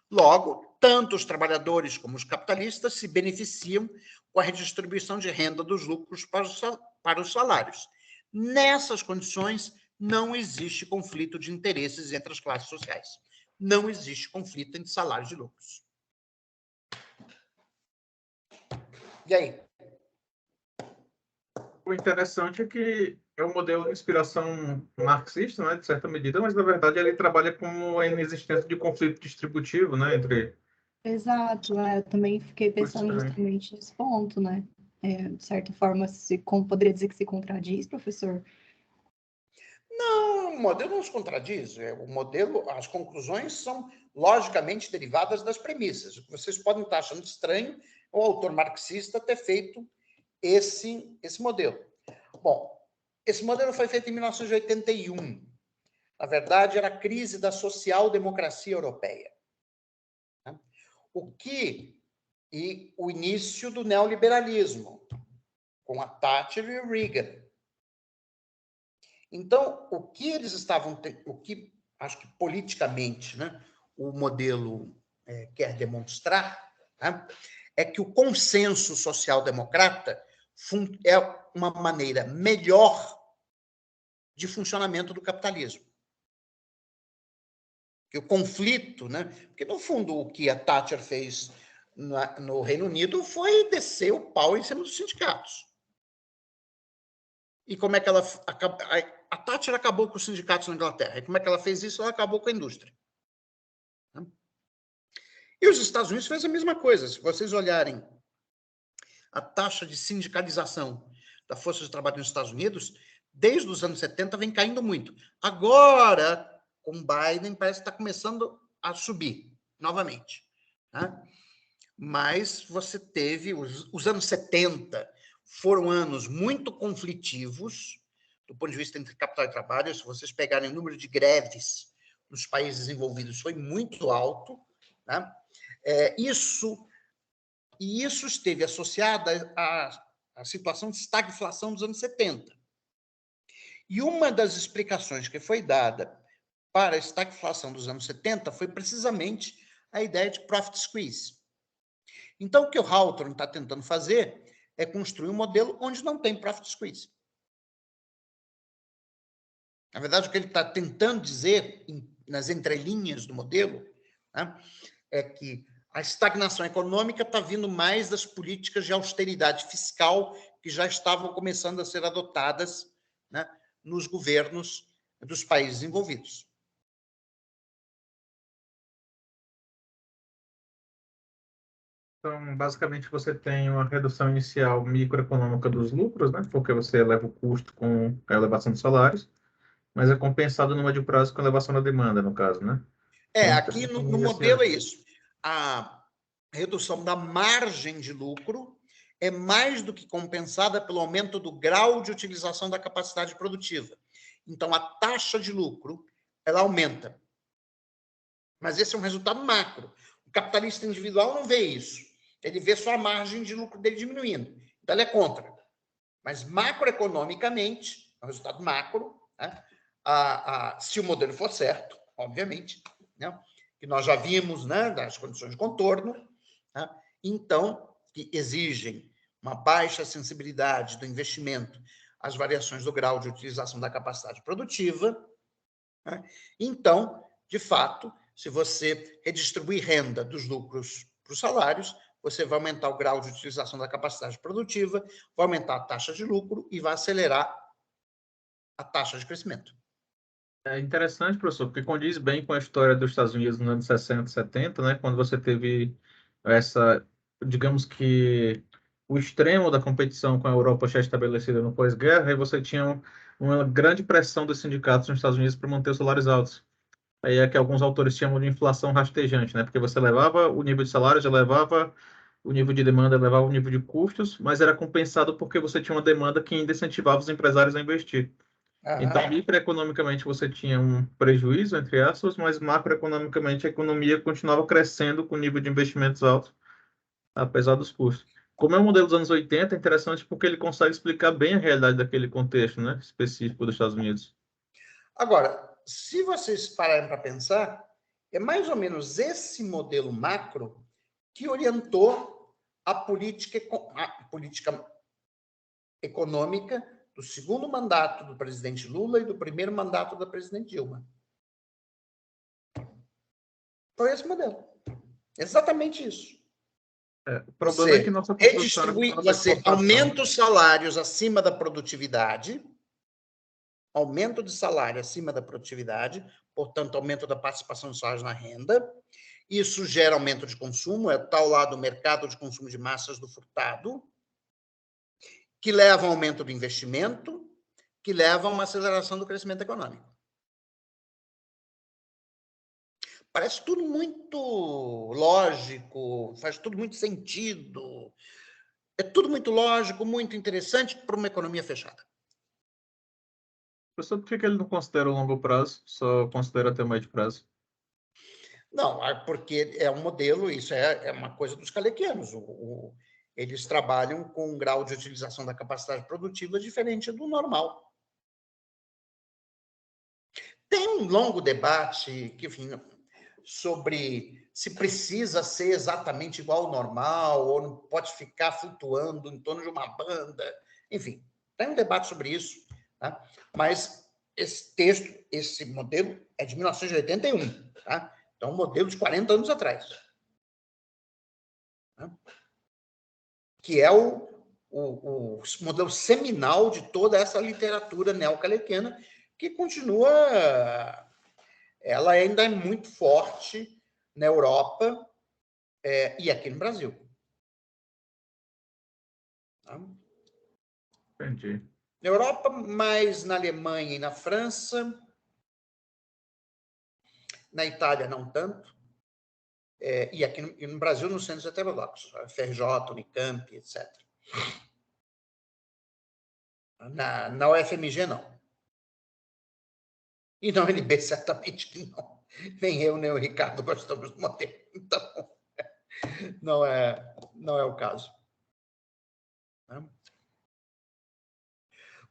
Logo, tanto os trabalhadores como os capitalistas se beneficiam com a redistribuição de renda dos lucros para os salários. Nessas condições, não existe conflito de interesses entre as classes sociais. Não existe conflito entre salários e lucros. E aí? O interessante é que é um modelo de inspiração marxista, né, de certa medida, mas, na verdade, ele trabalha com a inexistência de conflito distributivo, né, entre... Exato, eu também fiquei pensando justamente nesse ponto, né? De certa forma, poderia dizer que se contradiz, professor? Não, o modelo não se contradiz. O modelo, as conclusões são logicamente derivadas das premissas. O que vocês podem estar achando estranho é o autor marxista ter feito esse modelo. Bom, esse modelo foi feito em 1981. Na verdade, era a crise da social-democracia europeia. E o início do neoliberalismo, com a Thatcher e o Reagan. Então, o que eles estavam... acho que politicamente, né, o modelo quer demonstrar, né, é que o consenso social-democrata é uma maneira melhor de funcionamento do capitalismo. Que o conflito, né? Porque, no fundo, o que a Thatcher fez no Reino Unido foi descer o pau em cima dos sindicatos. E como é que ela... A Thatcher acabou com os sindicatos na Inglaterra. E como é que ela fez isso? Ela acabou com a indústria. E os Estados Unidos fez a mesma coisa. Se vocês olharem a taxa de sindicalização da força de trabalho nos Estados Unidos, desde os anos 70, vem caindo muito. Agora, com Biden, parece que está começando a subir novamente, né? Mas você teve... Os anos 70 foram anos muito conflitivos, do ponto de vista entre capital e trabalho. Se vocês pegarem o número de greves nos países envolvidos, foi muito alto, né? Isso esteve associado à situação de estagflação dos anos 70. E uma das explicações que foi dada para a estagflação dos anos 70 foi precisamente a ideia de profit squeeze. Então, o que o Hawthorne está tentando fazer é construir um modelo onde não tem profit squeeze. Na verdade, o que ele está tentando dizer, nas entrelinhas do modelo, né, é que a estagnação econômica está vindo mais das políticas de austeridade fiscal que já estavam começando a ser adotadas, né, nos governos dos países envolvidos. Então, basicamente, você tem uma redução inicial microeconômica dos lucros, né? Porque você eleva o custo com a elevação dos salários, mas é compensado no médio prazo com a elevação da demanda, no caso, né? Aqui no modelo é isso. A redução da margem de lucro é mais do que compensada pelo aumento do grau de utilização da capacidade produtiva. Então, a taxa de lucro, ela aumenta. Mas esse é um resultado macro. O capitalista individual não vê isso. Ele vê só a margem de lucro dele diminuindo. Então, ele é contra. Mas, macroeconomicamente, é um resultado macro, né? Se o modelo for certo, obviamente, né? Que nós já vimos, né, das condições de contorno, né? Então, que exigem uma baixa sensibilidade do investimento às variações do grau de utilização da capacidade produtiva, né? Então, de fato, se você redistribuir renda dos lucros para os salários, você vai aumentar o grau de utilização da capacidade produtiva, vai aumentar a taxa de lucro e vai acelerar a taxa de crescimento. É interessante, professor, porque condiz bem com a história dos Estados Unidos nos anos 60, 70, né? Quando você teve essa, digamos que, o extremo da competição com a Europa já estabelecida no pós-guerra, e você tinha uma grande pressão dos sindicatos nos Estados Unidos para manter os salários altos. Aí é que alguns autores chamam de inflação rastejante, né? Porque você levava o nível de salário, já levava o nível de demanda, levava o nível de custos, mas era compensado porque você tinha uma demanda que ainda incentivava os empresários a investir. Então, microeconomicamente, você tinha um prejuízo, entre aspas, mas macroeconomicamente a economia continuava crescendo com nível de investimentos altos, apesar dos custos. Como é o modelo dos anos 80, é interessante porque ele consegue explicar bem a realidade daquele contexto, né, específico dos Estados Unidos. Agora, se vocês pararem para pensar, é mais ou menos esse modelo macro que orientou a política econômica do segundo mandato do presidente Lula e do primeiro mandato da presidente Dilma. Foi esse modelo. Exatamente isso. O problema é que nossa redistribui, você aumenta os salários acima da produtividade, aumento de salário acima da produtividade, portanto, aumento da participação dos salários na renda. Isso gera aumento de consumo, é o tal lá do mercado de consumo de massas do Furtado, que leva a um aumento do investimento, que leva a uma aceleração do crescimento econômico. Parece tudo muito lógico, faz tudo muito sentido. É tudo muito lógico, muito interessante para uma economia fechada. Professor, por que ele não considera o longo prazo, só considera até o médio prazo? Não, porque é um modelo, isso é uma coisa dos kalekianos. Eles trabalham com um grau de utilização da capacidade produtiva diferente do normal. Tem um longo debate que, enfim, sobre se precisa ser exatamente igual ao normal ou não pode ficar flutuando em torno de uma banda. Enfim, tem um debate sobre isso, tá? Mas esse texto, esse modelo é de 1981, tá? Então, um modelo de 40 anos atrás. Tá? Que é o modelo seminal de toda essa literatura neocalequiana, que continua... Ela ainda é muito forte na Europa e aqui no Brasil. Tá? Entendi. Na Europa, mais na Alemanha e na França. Na Itália, não tanto. E aqui no Brasil, nos centros heterodoxos. FRJ, Unicamp, etc. Na UFMG, não. E na UNB, certamente que não. Nem eu, nem o Ricardo gostamos do modelo. Então, não é o caso.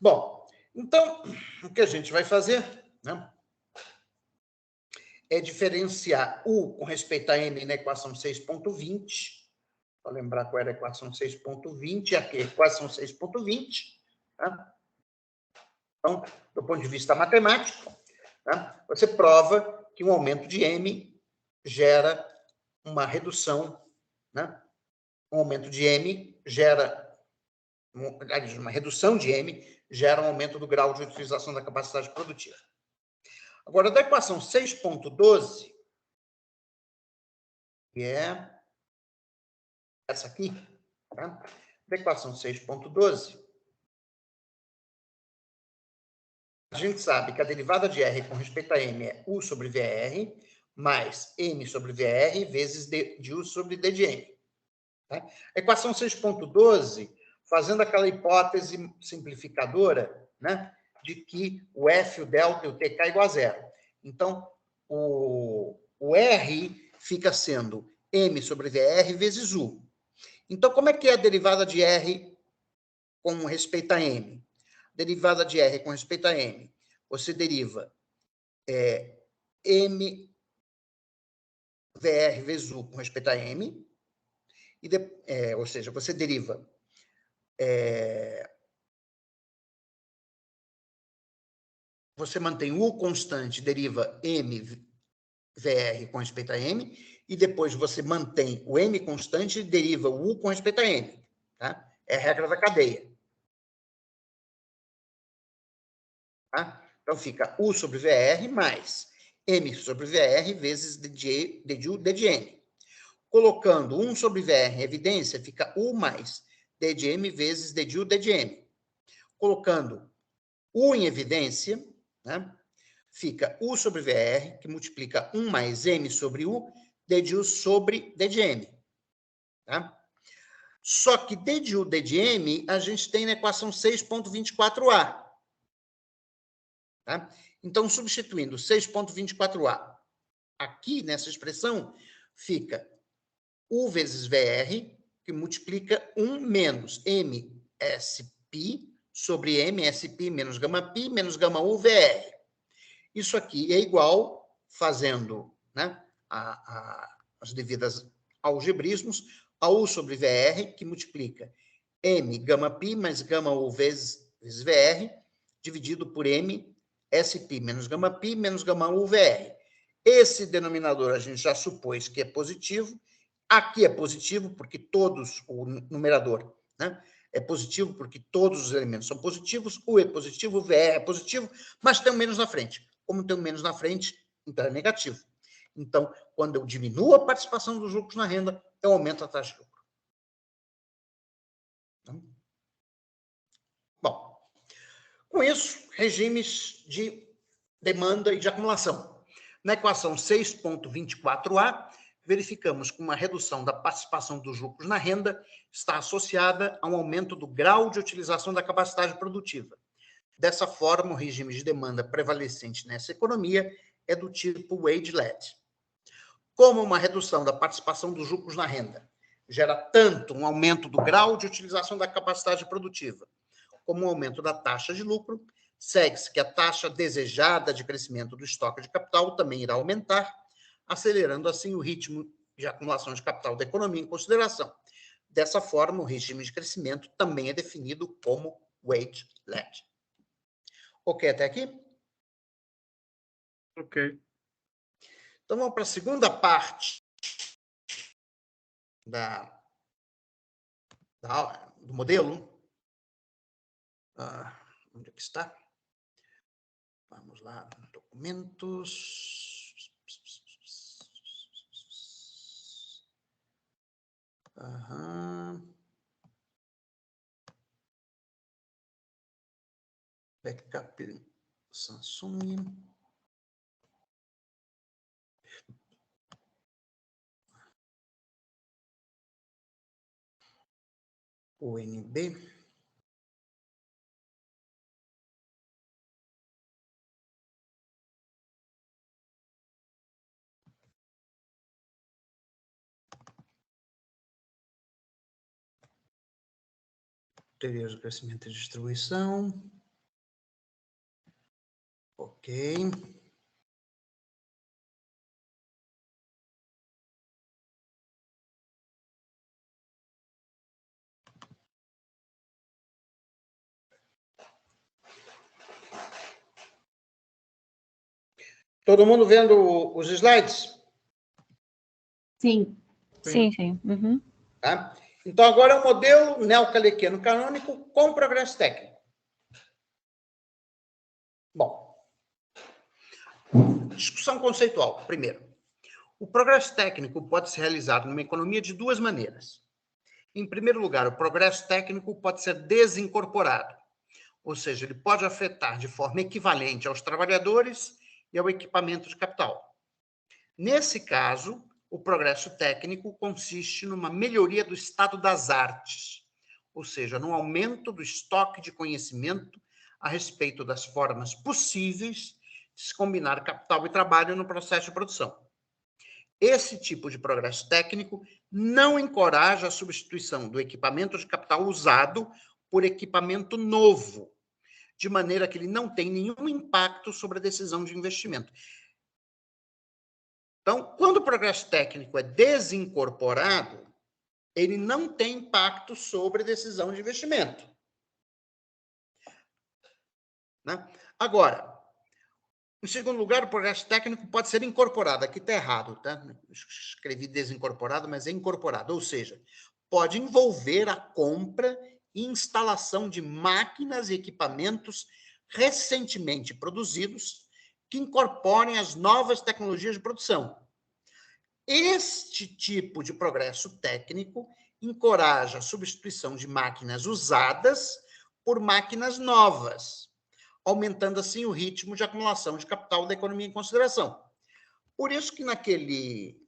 Bom, então, o que a gente vai fazer, né, é diferenciar U com respeito a M na equação 6.20. Para lembrar qual era a equação 6.20, aqui a equação 6.20. Tá? Então, do ponto de vista matemático, tá? Você prova que um aumento de M gera uma redução, né? Um aumento de M gera, uma redução de M gera um aumento do grau de utilização da capacidade produtiva. Agora, da equação 6.12, que é essa aqui, tá? Da equação 6.12, a gente sabe que a derivada de R com respeito a M é U sobre VR mais M sobre VR vezes D de U sobre D de M. Tá? A equação 6.12, fazendo aquela hipótese simplificadora, né, de que o F, o delta e o TK é igual a zero. Então, o R fica sendo M sobre VR vezes U. Então, como é que é a derivada de R com respeito a M? Derivada de R com respeito a M. Você deriva M VR vezes U com respeito a M, ou seja, você deriva você mantém U constante, deriva M VR com respeito a M, e depois você mantém o M constante e deriva o U com respeito a M. Tá? É a regra da cadeia. Tá? Então, fica U sobre VR mais M sobre VR vezes D de U, D de M. Colocando 1 sobre VR em evidência, fica U mais D de M vezes D de U, D de M. Colocando U em evidência, né, fica U sobre VR, que multiplica 1 mais M sobre U, D de U sobre D de M. Tá? Só que D de U, D de M, a gente tem na equação 6.24a. Tá? Então, substituindo 6.24a aqui nessa expressão, fica U vezes VR, que multiplica 1 menos MSπ sobre MSπ menos gama π menos gama U VR. Isso aqui é igual, fazendo, né, as devidas algebrismos, a U sobre VR, que multiplica M gama π mais gama U vezes VR, dividido por M SP menos gama π menos gama U VR. Esse denominador a gente já supôs que é positivo. Aqui é positivo porque todos, o numerador, né, é positivo porque todos os elementos são positivos, U é positivo, o VR é positivo, mas tem um menos na frente. Como tem um menos na frente, então é negativo. Então, quando eu diminuo a participação dos lucros na renda, eu aumento a taxa de lucro. Bom, com isso, regimes de demanda e de acumulação. Na equação 6.24a, verificamos que uma redução da participação dos lucros na renda está associada a um aumento do grau de utilização da capacidade produtiva. Dessa forma, o regime de demanda prevalecente nessa economia é do tipo wage-led. Como uma redução da participação dos lucros na renda gera tanto um aumento do grau de utilização da capacidade produtiva, como um aumento da taxa de lucro, segue-se que a taxa desejada de crescimento do estoque de capital também irá aumentar, acelerando assim o ritmo de acumulação de capital da economia em consideração. Dessa forma, o regime de crescimento também é definido como wage-led. Ok até aqui? Ok. Então, vamos para a segunda parte do modelo. Onde é que está? Vamos lá, documentos. Backup Samsung. UNB. Teorias de crescimento e distribuição. Ok. Todo mundo vendo os slides? Sim. Sim, sim. Uhum. Tá? Então, agora é o modelo neocalequiano canônico com progresso técnico. Bom, discussão conceitual. Primeiro, o progresso técnico pode ser realizado numa economia de duas maneiras. Em primeiro lugar, o progresso técnico pode ser desincorporado, ou seja, ele pode afetar de forma equivalente aos trabalhadores e ao equipamento de capital. Nesse caso, o progresso técnico consiste numa melhoria do estado das artes, ou seja, num aumento do estoque de conhecimento a respeito das formas possíveis de se combinar capital e trabalho no processo de produção. Esse tipo de progresso técnico não encoraja a substituição do equipamento de capital usado por equipamento novo, de maneira que ele não tem nenhum impacto sobre a decisão de investimento. Então, quando o progresso técnico é desincorporado, ele não tem impacto sobre a decisão de investimento. Né? Agora, em segundo lugar, o progresso técnico pode ser incorporado. Aqui está errado, tá? Escrevi desincorporado, mas é incorporado. Ou seja, pode envolver a compra e instalação de máquinas e equipamentos recentemente produzidos que incorporem as novas tecnologias de produção. Este tipo de progresso técnico encoraja a substituição de máquinas usadas por máquinas novas, aumentando assim o ritmo de acumulação de capital da economia em consideração. Por isso que aquele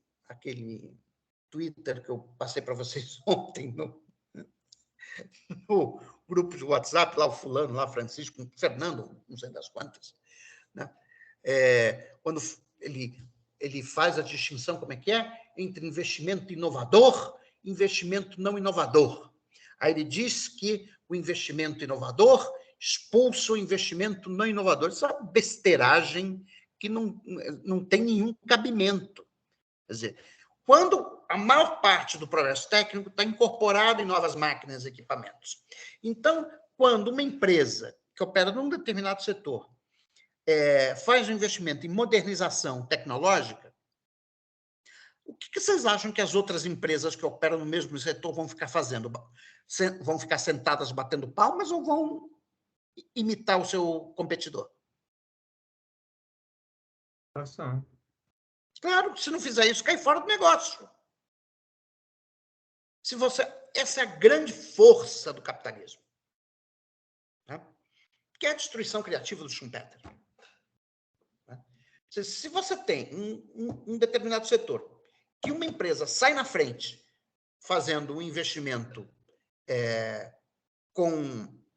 Twitter que eu passei para vocês ontem no grupo de WhatsApp, lá o fulano, lá Francisco, Fernando, não sei das quantas, né? Quando ele faz a distinção, como é que é? Entre investimento inovador e investimento não inovador. Aí ele diz que o investimento inovador expulsa o investimento não inovador. Isso é uma besteiragem que não tem nenhum cabimento. Quer dizer, quando a maior parte do progresso técnico está incorporado em novas máquinas e equipamentos. Então, quando uma empresa que opera num determinado setor faz um investimento em modernização tecnológica, o que vocês acham que as outras empresas que operam no mesmo setor vão ficar fazendo? Vão ficar sentadas batendo palmas ou vão imitar o seu competidor? Claro, se não fizer isso, cai fora do negócio. Essa é a grande força do capitalismo, né? Que é a destruição criativa do Schumpeter. Se você tem um determinado setor que uma empresa sai na frente fazendo um investimento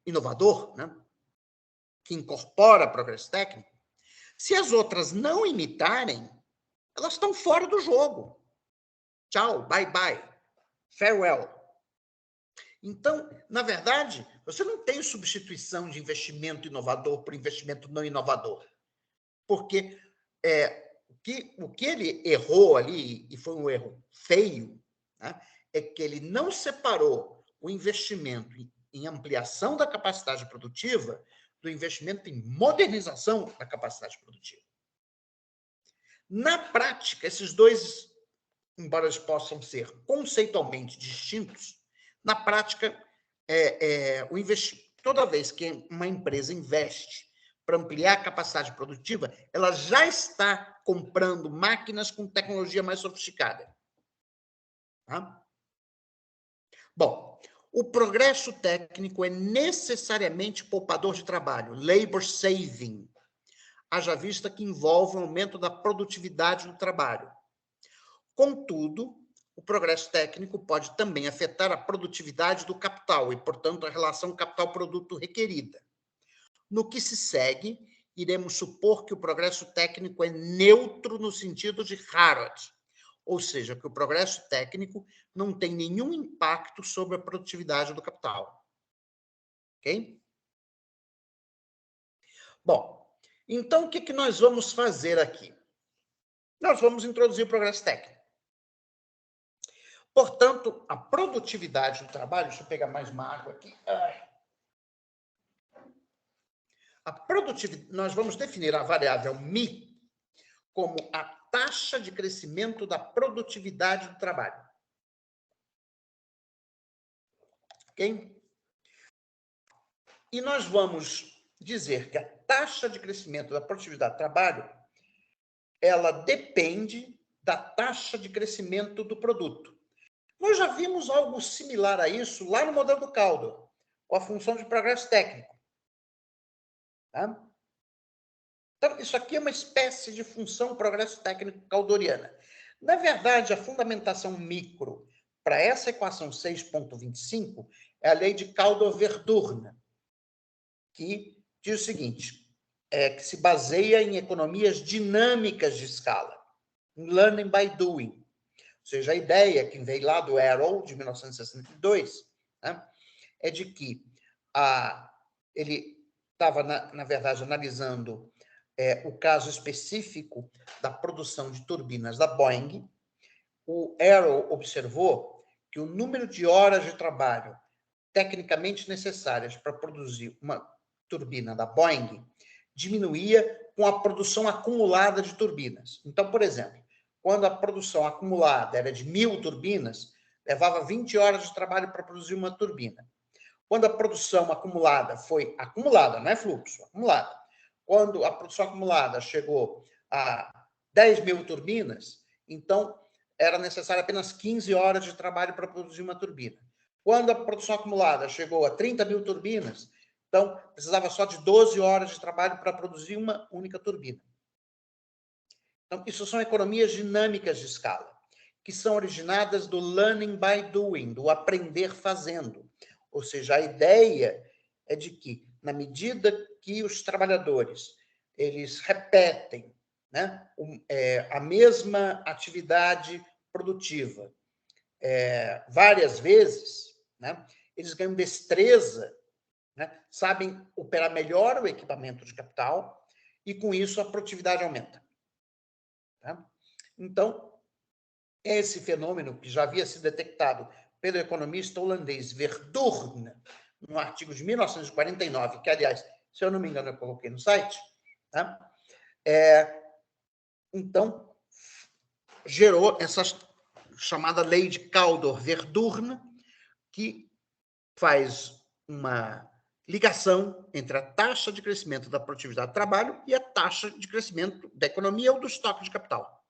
inovador, né, que incorpora progresso técnico, se as outras não imitarem, elas estão fora do jogo. Tchau, bye bye, farewell. Então, na verdade, você não tem substituição de investimento inovador por investimento não inovador. Porque o que ele errou ali, e foi um erro feio, né, é que ele não separou o investimento em ampliação da capacidade produtiva do investimento em modernização da capacidade produtiva. Na prática, esses dois, embora eles possam ser conceitualmente distintos, na prática, toda vez que uma empresa investe para ampliar a capacidade produtiva, ela já está comprando máquinas com tecnologia mais sofisticada. Tá? Bom, O progresso técnico é necessariamente poupador de trabalho, labor saving, haja vista que envolve o aumento da produtividade do trabalho. Contudo, o progresso técnico pode também afetar a produtividade do capital e, portanto, a relação capital-produto requerida. No que se segue, iremos supor que o progresso técnico é neutro no sentido de Harrod, ou seja, que o progresso técnico não tem nenhum impacto sobre a produtividade do capital. Ok? Bom, então o que nós vamos fazer aqui? Nós vamos introduzir o progresso técnico. Portanto, a produtividade do trabalho, deixa eu pegar mais uma água aqui. A produtividade, nós vamos definir a variável μ como a taxa de crescimento da produtividade do trabalho. Ok? E nós vamos dizer que a taxa de crescimento da produtividade do trabalho, ela depende da taxa de crescimento do produto. Nós já vimos algo similar a isso lá no modelo do Caldor, com a função de progresso técnico. Tá? Então, isso aqui é uma espécie de função progresso técnico caldoriana. Na verdade, a fundamentação micro para essa equação 6.25 é a lei de Caldor-Verdurne, que diz o seguinte, que se baseia em economias dinâmicas de escala, em learning by doing. Ou seja, a ideia que veio lá do Arrow, de 1962, né, é de que ele estava, na verdade, analisando o caso específico da produção de turbinas da Boeing. O Arrow observou que o número de horas de trabalho tecnicamente necessárias para produzir uma turbina da Boeing diminuía com a produção acumulada de turbinas. Então, por exemplo, quando a produção acumulada era de 1.000 turbinas, levava 20 horas de trabalho para produzir uma turbina. Quando a produção acumulada foi acumulada, não é fluxo, acumulada. Quando a produção acumulada chegou a 10.000 turbinas, então era necessário apenas 15 horas de trabalho para produzir uma turbina. Quando a produção acumulada chegou a 30.000 turbinas, então precisava só de 12 horas de trabalho para produzir uma única turbina. Então, isso são economias dinâmicas de escala, que são originadas do learning by doing, do aprender fazendo. Ou seja, a ideia é de que, na medida que os trabalhadores eles repetem, né, a mesma atividade produtiva várias vezes, né, eles ganham destreza, né, sabem operar melhor o equipamento de capital e, com isso, a produtividade aumenta. Tá? Então, esse fenômeno, que já havia sido detectado pelo economista holandês Verdurne, no artigo de 1949, que, aliás, se eu não me engano, eu coloquei no site, tá? Então, gerou essa chamada lei de Caldor-Verdurne, que faz uma ligação entre a taxa de crescimento da produtividade do trabalho e a taxa de crescimento da economia ou do estoque de capital.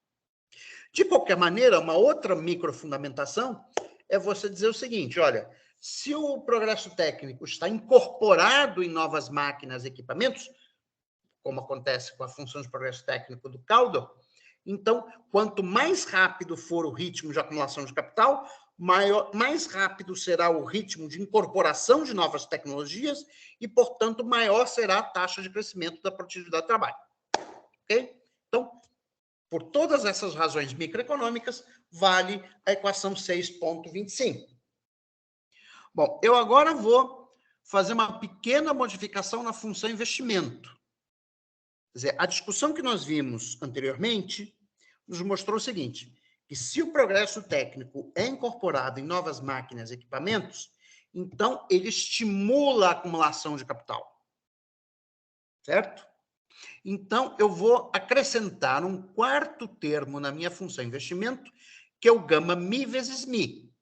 De qualquer maneira, uma outra microfundamentação é você dizer o seguinte, olha, se o progresso técnico está incorporado em novas máquinas e equipamentos, como acontece com a função de progresso técnico do Caldor, então, quanto mais rápido for o ritmo de acumulação de capital, mais rápido será o ritmo de incorporação de novas tecnologias e, portanto, maior será a taxa de crescimento da produtividade do trabalho. Ok? Então, por todas essas razões microeconômicas, vale a equação 6.25. Bom, eu agora vou fazer uma pequena modificação na função investimento. Quer dizer, a discussão que nós vimos anteriormente nos mostrou o seguinte, que se o progresso técnico é incorporado em novas máquinas e equipamentos, então ele estimula a acumulação de capital. Certo? Então, eu vou acrescentar um quarto termo na minha função investimento, que é o gama mi vezes mi.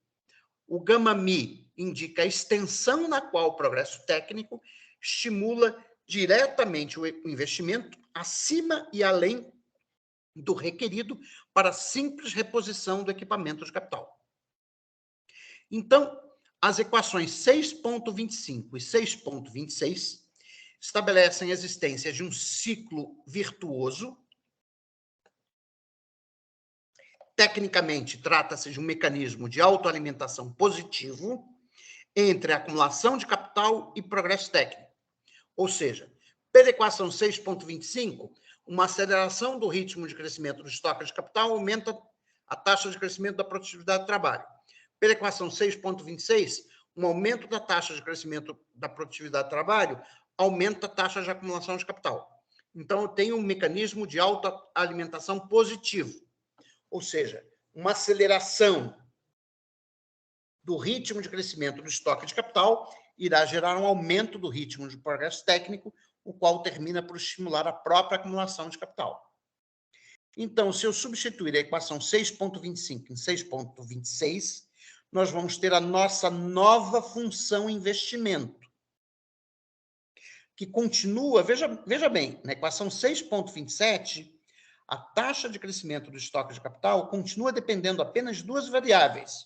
O gama mi indica a extensão na qual o progresso técnico estimula diretamente o investimento acima e além do requerido para simples reposição do equipamento de capital. Então, as equações 6.25 e 6.26 estabelecem a existência de um ciclo virtuoso. Tecnicamente, trata-se de um mecanismo de autoalimentação positivo entre acumulação de capital e progresso técnico. Ou seja, pela equação 6.25, uma aceleração do ritmo de crescimento do estoque de capital aumenta a taxa de crescimento da produtividade do trabalho. Pela equação 6.26, um aumento da taxa de crescimento da produtividade do trabalho aumenta a taxa de acumulação de capital. Então, eu tenho um mecanismo de autoalimentação positivo, ou seja, uma aceleração do ritmo de crescimento do estoque de capital irá gerar um aumento do ritmo de progresso técnico, o qual termina por estimular a própria acumulação de capital. Então, se eu substituir a equação 6.25 em 6.26, nós vamos ter a nossa nova função investimento, que continua, veja bem, na equação 6.27, a taxa de crescimento do estoque de capital continua dependendo apenas de duas variáveis: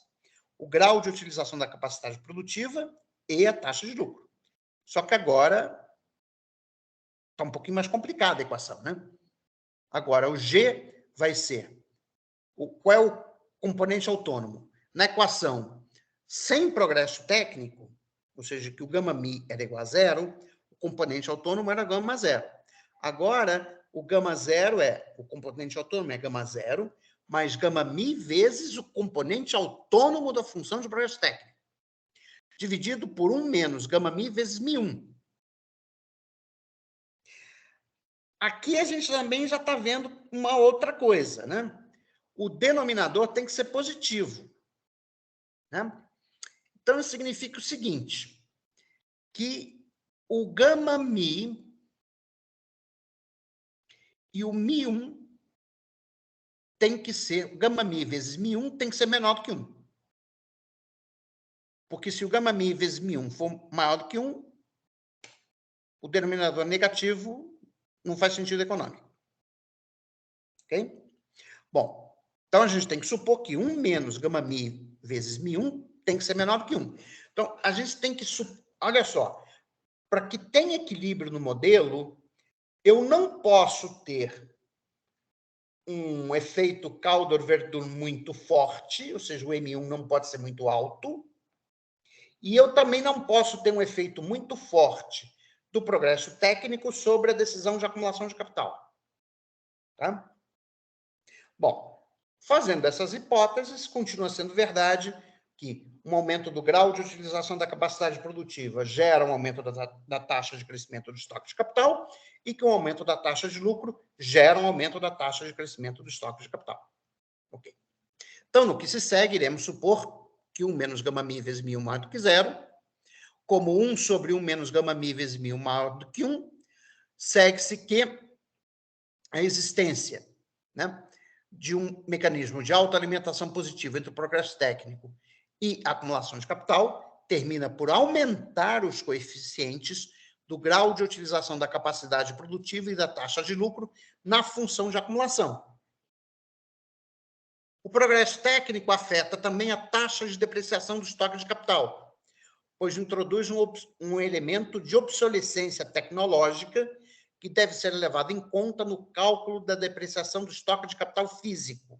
o grau de utilização da capacidade produtiva e a taxa de lucro. Só que agora está um pouquinho mais complicada a equação, né? Agora, o G vai ser qual é o componente autônomo? Na equação sem progresso técnico, ou seja, que o γ-mi era igual a zero, o componente autônomo era γ0. Agora, o γ0 o componente autônomo é γ0, mais γ-mi vezes o componente autônomo da função de progresso técnico, dividido por 1 menos γ-mi vezes mi1. Aqui a gente também já está vendo uma outra coisa, né? O denominador tem que ser positivo, né? Então, isso significa o seguinte, que o γ-mi e o mi1 tem que ser, o γ-mi vezes mi1 tem que ser menor do que 1. Porque se o γ-mi vezes mi1 for maior do que 1, o denominador negativo não faz sentido econômico. Ok? Bom, então a gente tem que supor que 1 menos γ-mi vezes mi1 tem que ser menor do que 1. Então, a gente tem que... Olha só, para que tenha equilíbrio no modelo, eu não posso ter um efeito Caldor-Verdun muito forte, ou seja, o M1 não pode ser muito alto, e eu também não posso ter um efeito muito forte do progresso técnico sobre a decisão de acumulação de capital. Tá? Bom, fazendo essas hipóteses, continua sendo verdade que um aumento do grau de utilização da capacidade produtiva gera um aumento da taxa de crescimento do estoque de capital e que um aumento da taxa de lucro gera um aumento da taxa de crescimento do estoque de capital. Ok. Então, no que se segue, iremos supor que 1 menos γ-mi vezes mi1 maior do que zero, como 1 sobre 1 menos γ-mi vezes mi1 maior do que 1, segue-se que a existência, né, de um mecanismo de autoalimentação positiva entre o progresso técnico e a acumulação de capital termina por aumentar os coeficientes do grau de utilização da capacidade produtiva e da taxa de lucro na função de acumulação. O progresso técnico afeta também a taxa de depreciação do estoque de capital, pois introduz um elemento de obsolescência tecnológica que deve ser levado em conta no cálculo da depreciação do estoque de capital físico.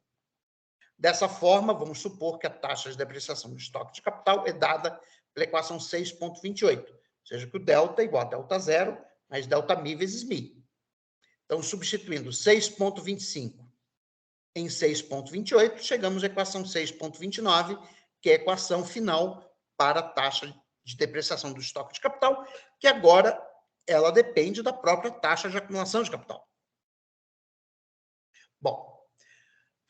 Dessa forma, vamos supor que a taxa de depreciação do estoque de capital é dada pela equação 6.28, ou seja, que o delta é igual a delta zero mais delta mi vezes mi. Então, substituindo 6.25 em 6.28, chegamos à equação 6.29, que é a equação final para a taxa de depreciação do estoque de capital, que agora ela depende da própria taxa de acumulação de capital. Bom,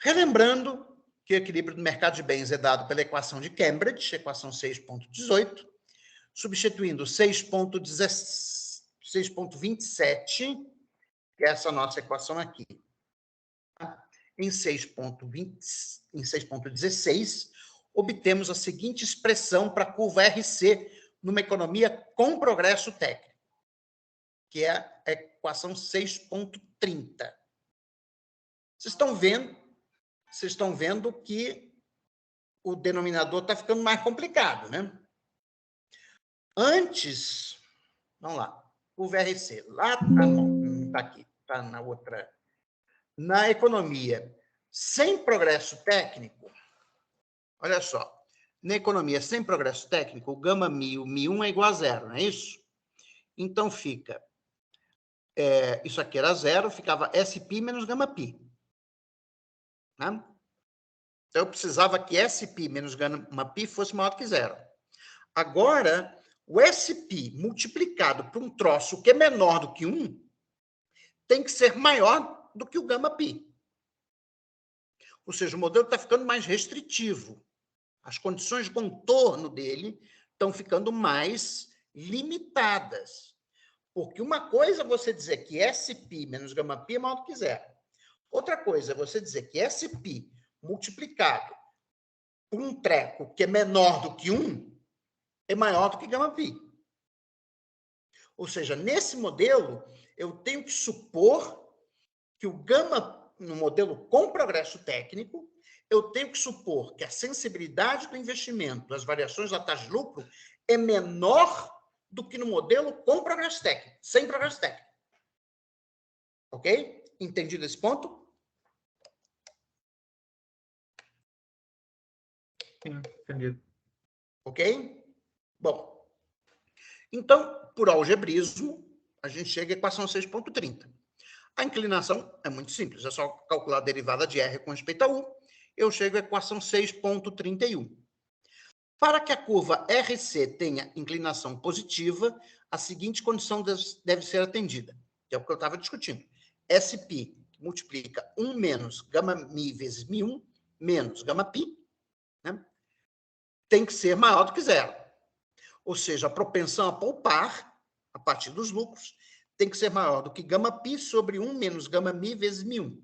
relembrando que o equilíbrio do mercado de bens é dado pela equação de Cambridge, equação 6.18, substituindo 6.27, que é essa nossa equação aqui, em 6.16, obtemos a seguinte expressão para a curva RC numa economia com progresso técnico, que é a equação 6.30. Vocês estão vendo que o denominador está ficando mais complicado, né? Antes, vamos lá, o VRC, lá não está aqui, está na outra. Na economia, sem progresso técnico, olha só, na economia sem progresso técnico, o gama mi, o Mi1 é igual a zero, não é isso? Então fica, isso aqui era zero, ficava SP menos gama pi. Né? Então eu precisava que SP menos gama pi fosse maior do que zero. Agora, o SP multiplicado por um troço que é menor do que 1 tem que ser maior do que o gama pi. Ou seja, o modelo está ficando mais restritivo. As condições de contorno dele estão ficando mais limitadas. Porque uma coisa é você dizer que SP menos gama pi é maior do que zero. Outra coisa é você dizer que SP multiplicado por um treco que é menor do que 1 é maior do que gama pi. Ou seja, nesse modelo, eu tenho que supor que o gama, no modelo com progresso técnico, eu tenho que supor que a sensibilidade do investimento das variações da taxa de lucro é menor do que no modelo com progresso técnico, sem progresso técnico. Ok? Entendido esse ponto? Sim, entendido. Ok? Bom, então, por algebrismo, a gente chega à equação 6.30. A inclinação é muito simples, é só calcular a derivada de R com respeito a U. Eu chego à equação 6.31. Para que a curva RC tenha inclinação positiva, a seguinte condição deve ser atendida, que é o que eu estava discutindo. SP multiplica 1 menos gama mi vezes Mi1 menos gama pi, né? Tem que ser maior do que zero. Ou seja, a propensão a poupar, a partir dos lucros, tem que ser maior do que gama pi sobre 1 menos gama mi vezes Mi1.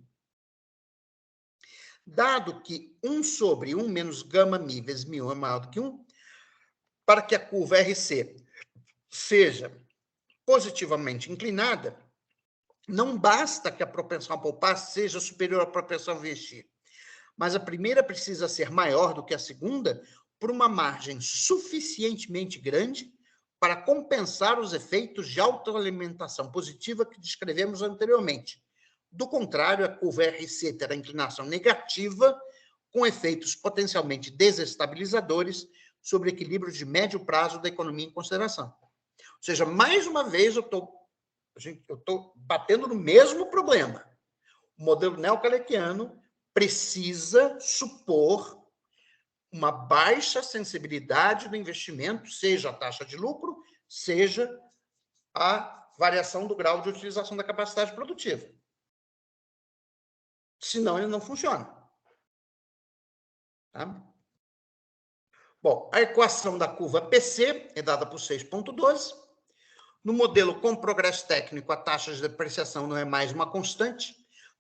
Dado que 1 sobre 1 menos gama mi vezes Mi1 é maior do que 1, para que a curva RC seja positivamente inclinada, não basta que a propensão a poupar seja superior à propensão a investir, mas a primeira precisa ser maior do que a segunda por uma margem suficientemente grande para compensar os efeitos de autoalimentação positiva que descrevemos anteriormente. Do contrário, a curva RC terá inclinação negativa, com efeitos potencialmente desestabilizadores sobre o equilíbrio de médio prazo da economia em consideração. Ou seja, mais uma vez, eu estou batendo no mesmo problema. O modelo neocalequiano precisa supor uma baixa sensibilidade do investimento, seja a taxa de lucro, seja a variação do grau de utilização da capacidade produtiva. Senão, ele não funciona. Tá? Bom, a equação da curva PC é dada por 6.12. No modelo com progresso técnico, a taxa de depreciação não é mais uma constante,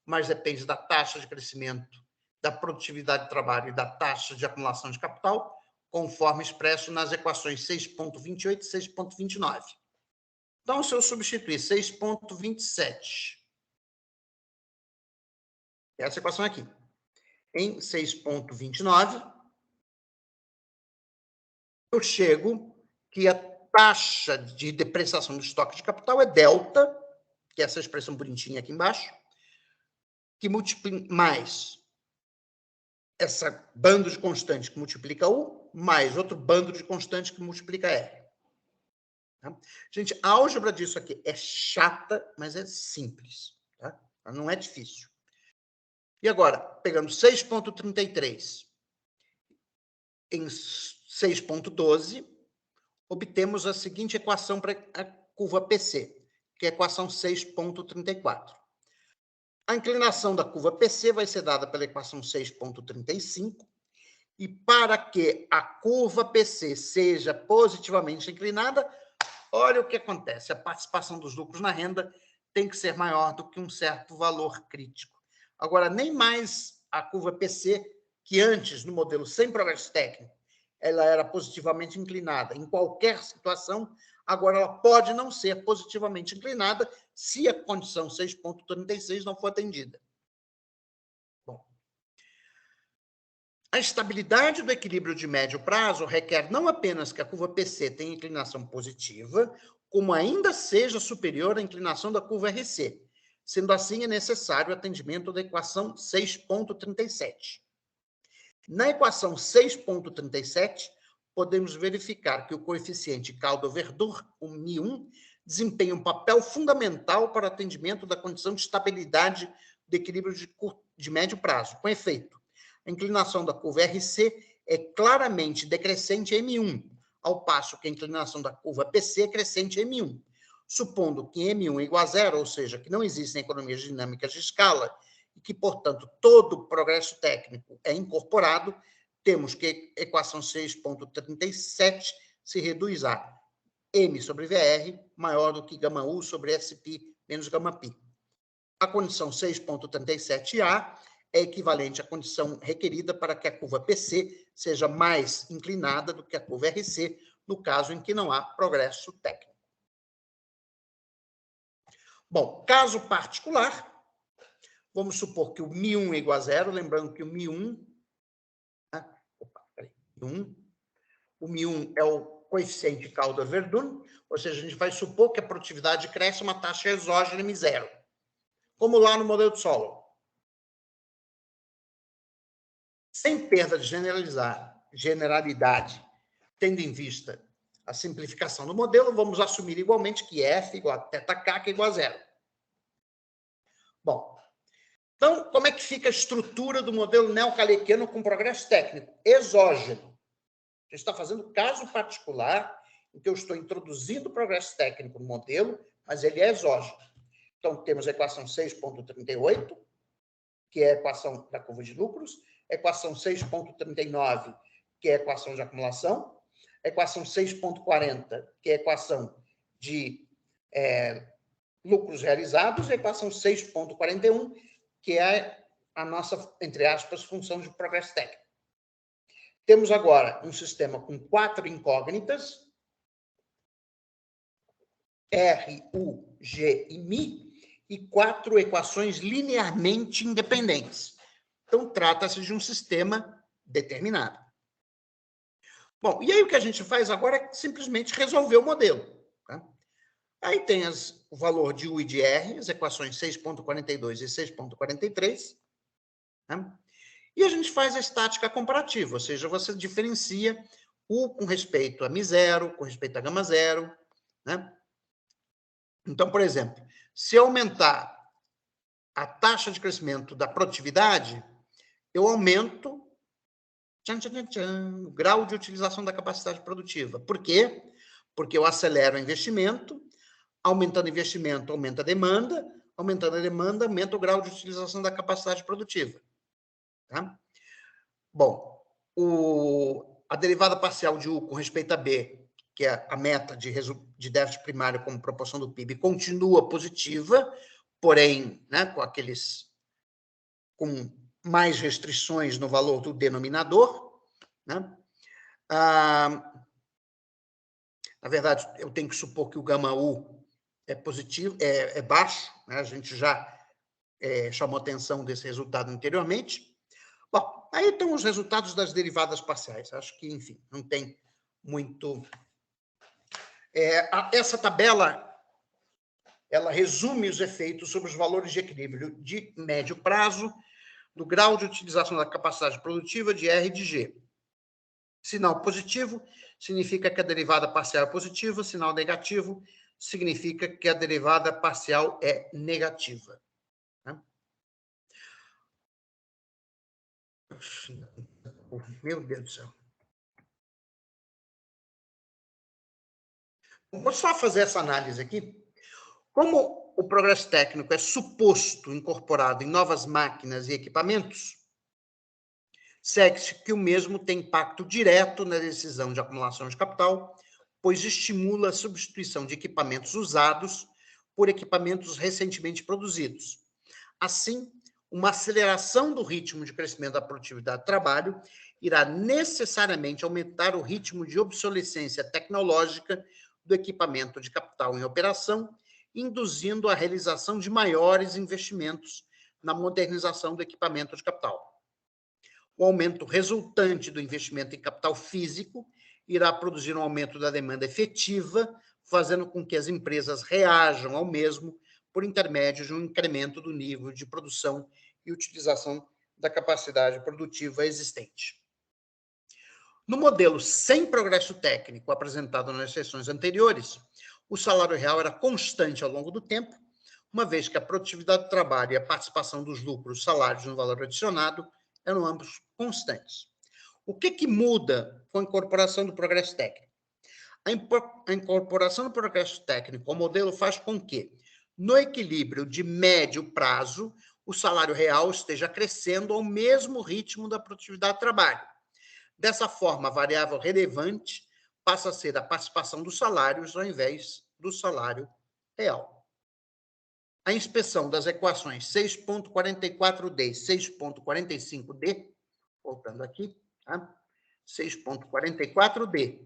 mas depende da taxa de crescimento, da produtividade de trabalho e da taxa de acumulação de capital, conforme expresso nas equações 6.28 e 6.29. Então, se eu substituir 6.27, essa equação aqui, em 6.29, eu chego que a taxa de depreciação do estoque de capital é delta, que é essa expressão bonitinha aqui embaixo, que multiplica mais esse bando de constantes que multiplica U, mais outro bando de constantes que multiplica R. Tá? Gente, a álgebra disso aqui é chata, mas é simples. Tá? Não é difícil. E agora, pegando 6.33 em 6.12, obtemos a seguinte equação para a curva PC, que é a equação 6.34. A inclinação da curva PC vai ser dada pela equação 6.35, e para que a curva PC seja positivamente inclinada, olha o que acontece. A participação dos lucros na renda tem que ser maior do que um certo valor crítico. Agora, nem mais a curva PC, que antes, no modelo sem progresso técnico, ela era positivamente inclinada em qualquer situação, agora ela pode não ser positivamente inclinada se a condição 6.36 não for atendida. Bom, A estabilidade do equilíbrio de médio prazo requer não apenas que a curva PC tenha inclinação positiva, como ainda seja superior à inclinação da curva RC. Sendo assim, é necessário o atendimento da equação 6.37. Na equação 6.37, podemos verificar que o coeficiente Caldo-Verdure, o μ1, desempenha um papel fundamental para o atendimento da condição de estabilidade do equilíbrio de médio prazo. Com efeito, a inclinação da curva RC é claramente decrescente em M1, ao passo que a inclinação da curva PC é crescente em M1. Supondo que M1 é igual a zero, ou seja, que não existem economias dinâmicas de escala e que, portanto, todo o progresso técnico é incorporado, temos que a equação 6.37 se reduz a M sobre VR maior do que gama U sobre SP menos gama π. A condição 6.37a é equivalente à condição requerida para que a curva PC seja mais inclinada do que a curva RC, no caso em que não há progresso técnico. Bom, caso particular, vamos supor que o μ1 é igual a zero, lembrando que o μ1, o μ1 é o coeficiente Calder-Verdun, ou seja, a gente vai supor que a produtividade cresce uma taxa exógena em zero, como lá no modelo de Solon. Sem perda de generalidade, tendo em vista a simplificação do modelo, vamos assumir igualmente que F igual a θk, que é igual a zero. Bom, então, como é que fica a estrutura do modelo neocalequiano com progresso técnico? Exógeno. A gente está fazendo caso particular em que eu estou introduzindo o progresso técnico no modelo, mas ele é exógeno. Então, temos a equação 6.38, que é a equação da curva de lucros, a equação 6.39, que é a equação de acumulação, a equação 6.40, que é a equação de lucros realizados, e a equação 6.41, que é a nossa, entre aspas, função de progresso técnico. Temos agora um sistema com 4 incógnitas, R, U, G e μ, e 4 equações linearmente independentes. Então, trata-se de um sistema determinado. Bom, e aí o que a gente faz agora é simplesmente resolver o modelo. Tá? Aí tem o valor de U e de R, as equações 6.42 e 6.43. Tá? E a gente faz a estática comparativa, ou seja, você diferencia U com respeito a μ0, com respeito a γ0. Né? Então, por exemplo, se eu aumentar a taxa de crescimento da produtividade, eu aumento o grau de utilização da capacidade produtiva. Por quê? Porque eu acelero o investimento, aumentando o investimento, aumenta a demanda, aumentando a demanda, aumenta o grau de utilização da capacidade produtiva. Tá? Bom, a derivada parcial de U com respeito a B, que é a meta de déficit primário como proporção do PIB, continua positiva, porém, né, com mais restrições no valor do denominador. Né? Na verdade, eu tenho que supor que o γ-U é positivo, é baixo, né? A gente já chamou atenção desse resultado anteriormente. Bom, aí estão os resultados das derivadas parciais. Acho que, enfim, não tem muito... essa tabela, ela resume os efeitos sobre os valores de equilíbrio de médio prazo, do grau de utilização da capacidade produtiva de R e de G. Sinal positivo significa que a derivada parcial é positiva, sinal negativo significa que a derivada parcial é negativa. Né? Meu Deus do céu. Vou só fazer essa análise aqui. Como o progresso técnico é suposto incorporado em novas máquinas e equipamentos, segue-se que o mesmo tem impacto direto na decisão de acumulação de capital, pois estimula a substituição de equipamentos usados por equipamentos recentemente produzidos. Assim, uma aceleração do ritmo de crescimento da produtividade do trabalho irá necessariamente aumentar o ritmo de obsolescência tecnológica do equipamento de capital em operação, induzindo a realização de maiores investimentos na modernização do equipamento de capital. O aumento resultante do investimento em capital físico irá produzir um aumento da demanda efetiva, fazendo com que as empresas reajam ao mesmo por intermédio de um incremento do nível de produção e utilização da capacidade produtiva existente. No modelo sem progresso técnico apresentado nas sessões anteriores, o salário real era constante ao longo do tempo, uma vez que a produtividade do trabalho e a participação dos lucros, salários no valor adicionado eram ambos constantes. O que muda com a incorporação do progresso técnico? A incorporação do progresso técnico ao modelo faz com que, no equilíbrio de médio prazo, o salário real esteja crescendo ao mesmo ritmo da produtividade do trabalho. Dessa forma, a variável relevante passa a ser a participação dos salários ao invés do salário real. A inspeção das equações 6.44D e 6.45D, voltando aqui, tá? 6.44D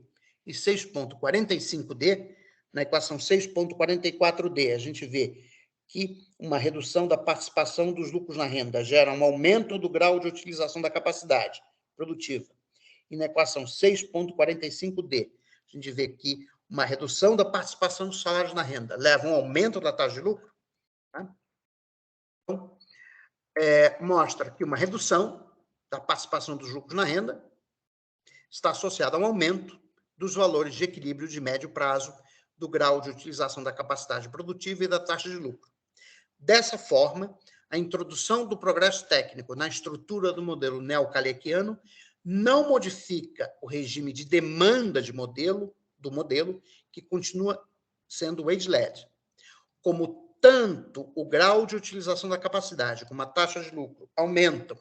e 6.45D, na equação 6.44D, a gente vê que uma redução da participação dos lucros na renda gera um aumento do grau de utilização da capacidade produtiva. E na equação 6.45D, a gente vê que uma redução da participação dos salários na renda leva a um aumento da taxa de lucro. Tá? Então, mostra que uma redução da participação dos lucros na renda está associada a um aumento dos valores de equilíbrio de médio prazo, do grau de utilização da capacidade produtiva e da taxa de lucro. Dessa forma, a introdução do progresso técnico na estrutura do modelo neocalequiano não modifica o regime de demanda do modelo, que continua sendo wage-led. Como tanto o grau de utilização da capacidade como a taxa de lucro aumentam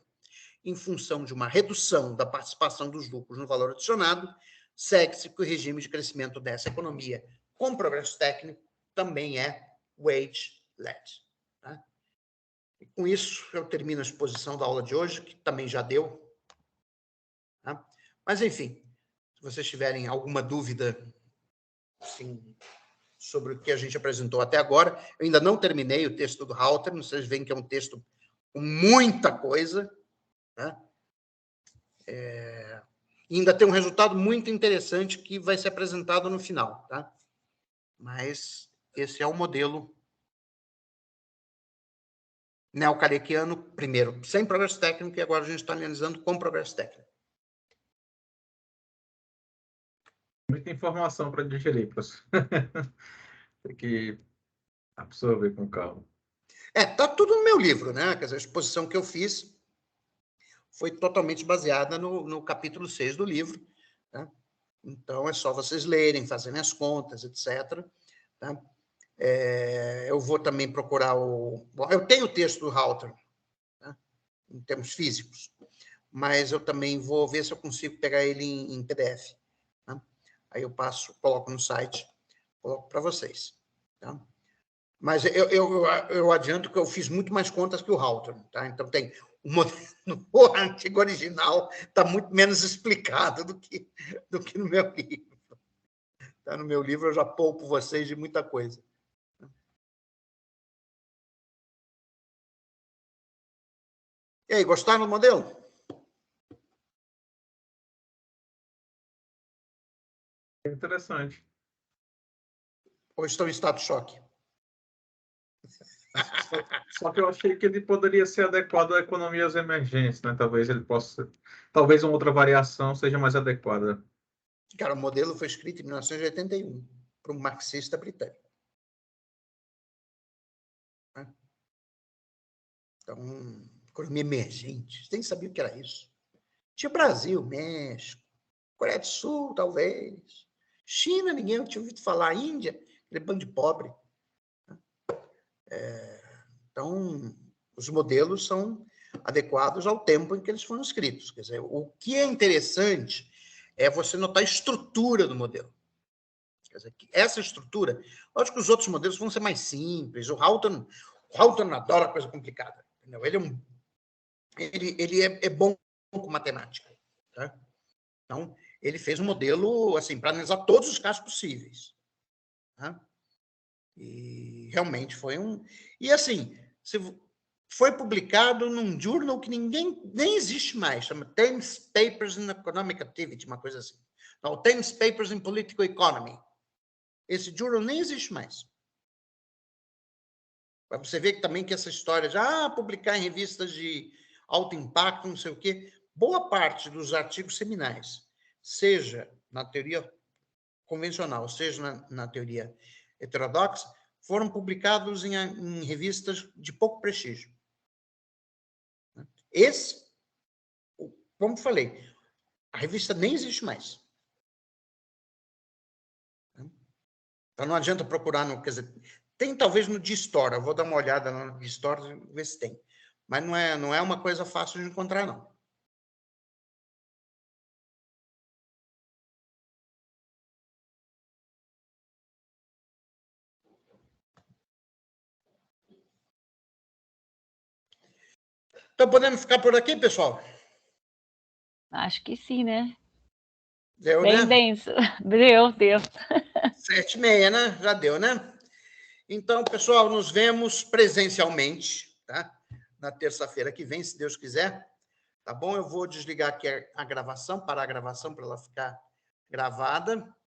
em função de uma redução da participação dos lucros no valor adicionado, segue-se que o regime de crescimento dessa economia com progresso técnico também é wage-led. Tá? E com isso, eu termino a exposição da aula de hoje, que também já deu. Tá? Mas, enfim, se vocês tiverem alguma dúvida assim, sobre o que a gente apresentou até agora, eu ainda não terminei o texto do Halter, vocês veem que é um texto com muita coisa, né? E ainda tem um resultado muito interessante que vai ser apresentado no final. Tá? Mas esse é o modelo neocalequiano, primeiro, sem progresso técnico, e agora a gente está analisando com progresso técnico. Muita informação para digerir, professor. Tem que absorver com calma. Tá tudo no meu livro, né? Quer dizer, a exposição que eu fiz foi totalmente baseada no capítulo 6 do livro. Tá? Então, é só vocês lerem, fazerem as contas, etc. Tá? Eu vou também procurar Bom, eu tenho o texto do Halter, tá? Em termos físicos, mas eu também vou ver se eu consigo pegar ele em PDF. Tá? Aí eu coloco no site, coloco para vocês. Tá? Mas eu adianto que eu fiz muito mais contas que o Halter. Tá? Então, tem o artigo original está muito menos explicado do que no meu livro. Tá? No meu livro eu já poupo vocês de muita coisa. E aí, gostaram do modelo? É interessante. Ou estão em estado de choque? Só que eu achei que ele poderia ser adequado a economias emergentes, né? Talvez ele possa... Talvez uma outra variação seja mais adequada. Cara, o modelo foi escrito em 1981 por um marxista britânico. Então, economia emergente. Vocês nem sabiam o que era isso. Tinha Brasil, México, Coreia do Sul, talvez. China, ninguém tinha ouvido falar. Índia, aquele bando de pobre. Então, os modelos são adequados ao tempo em que eles foram escritos. Quer dizer, o que é interessante é você notar a estrutura do modelo. Quer dizer, essa estrutura... Lógico que os outros modelos vão ser mais simples. O Halton adora coisa complicada. Entendeu? Ele é bom com matemática. Tá? Então, ele fez um modelo assim, para analisar todos os casos possíveis. Tá? E realmente foi um... E assim, foi publicado num journal que nem existe mais, chama Thames Papers in Economic Activity, uma coisa assim. Não, Thames Papers in Political Economy. Esse journal nem existe mais. Para você ver que também que essa história de publicar em revistas de alto impacto, não sei o quê, boa parte dos artigos seminais, seja na teoria convencional, seja na teoria heterodoxa, foram publicados em revistas de pouco prestígio. Esse, como falei, a revista nem existe mais. Então, não adianta procurar, quer dizer, tem talvez no Distora, eu vou dar uma olhada no Distora e ver se tem. Mas não é uma coisa fácil de encontrar, não. Então, podemos ficar por aqui, pessoal? Acho que sim, né? Deu, Bem né? denso. Deu. 7h30, né? Já deu, né? Então, pessoal, nos vemos presencialmente, tá? Na terça-feira que vem, se Deus quiser. Tá bom? Eu vou desligar aqui a gravação, parar a gravação para ela ficar gravada.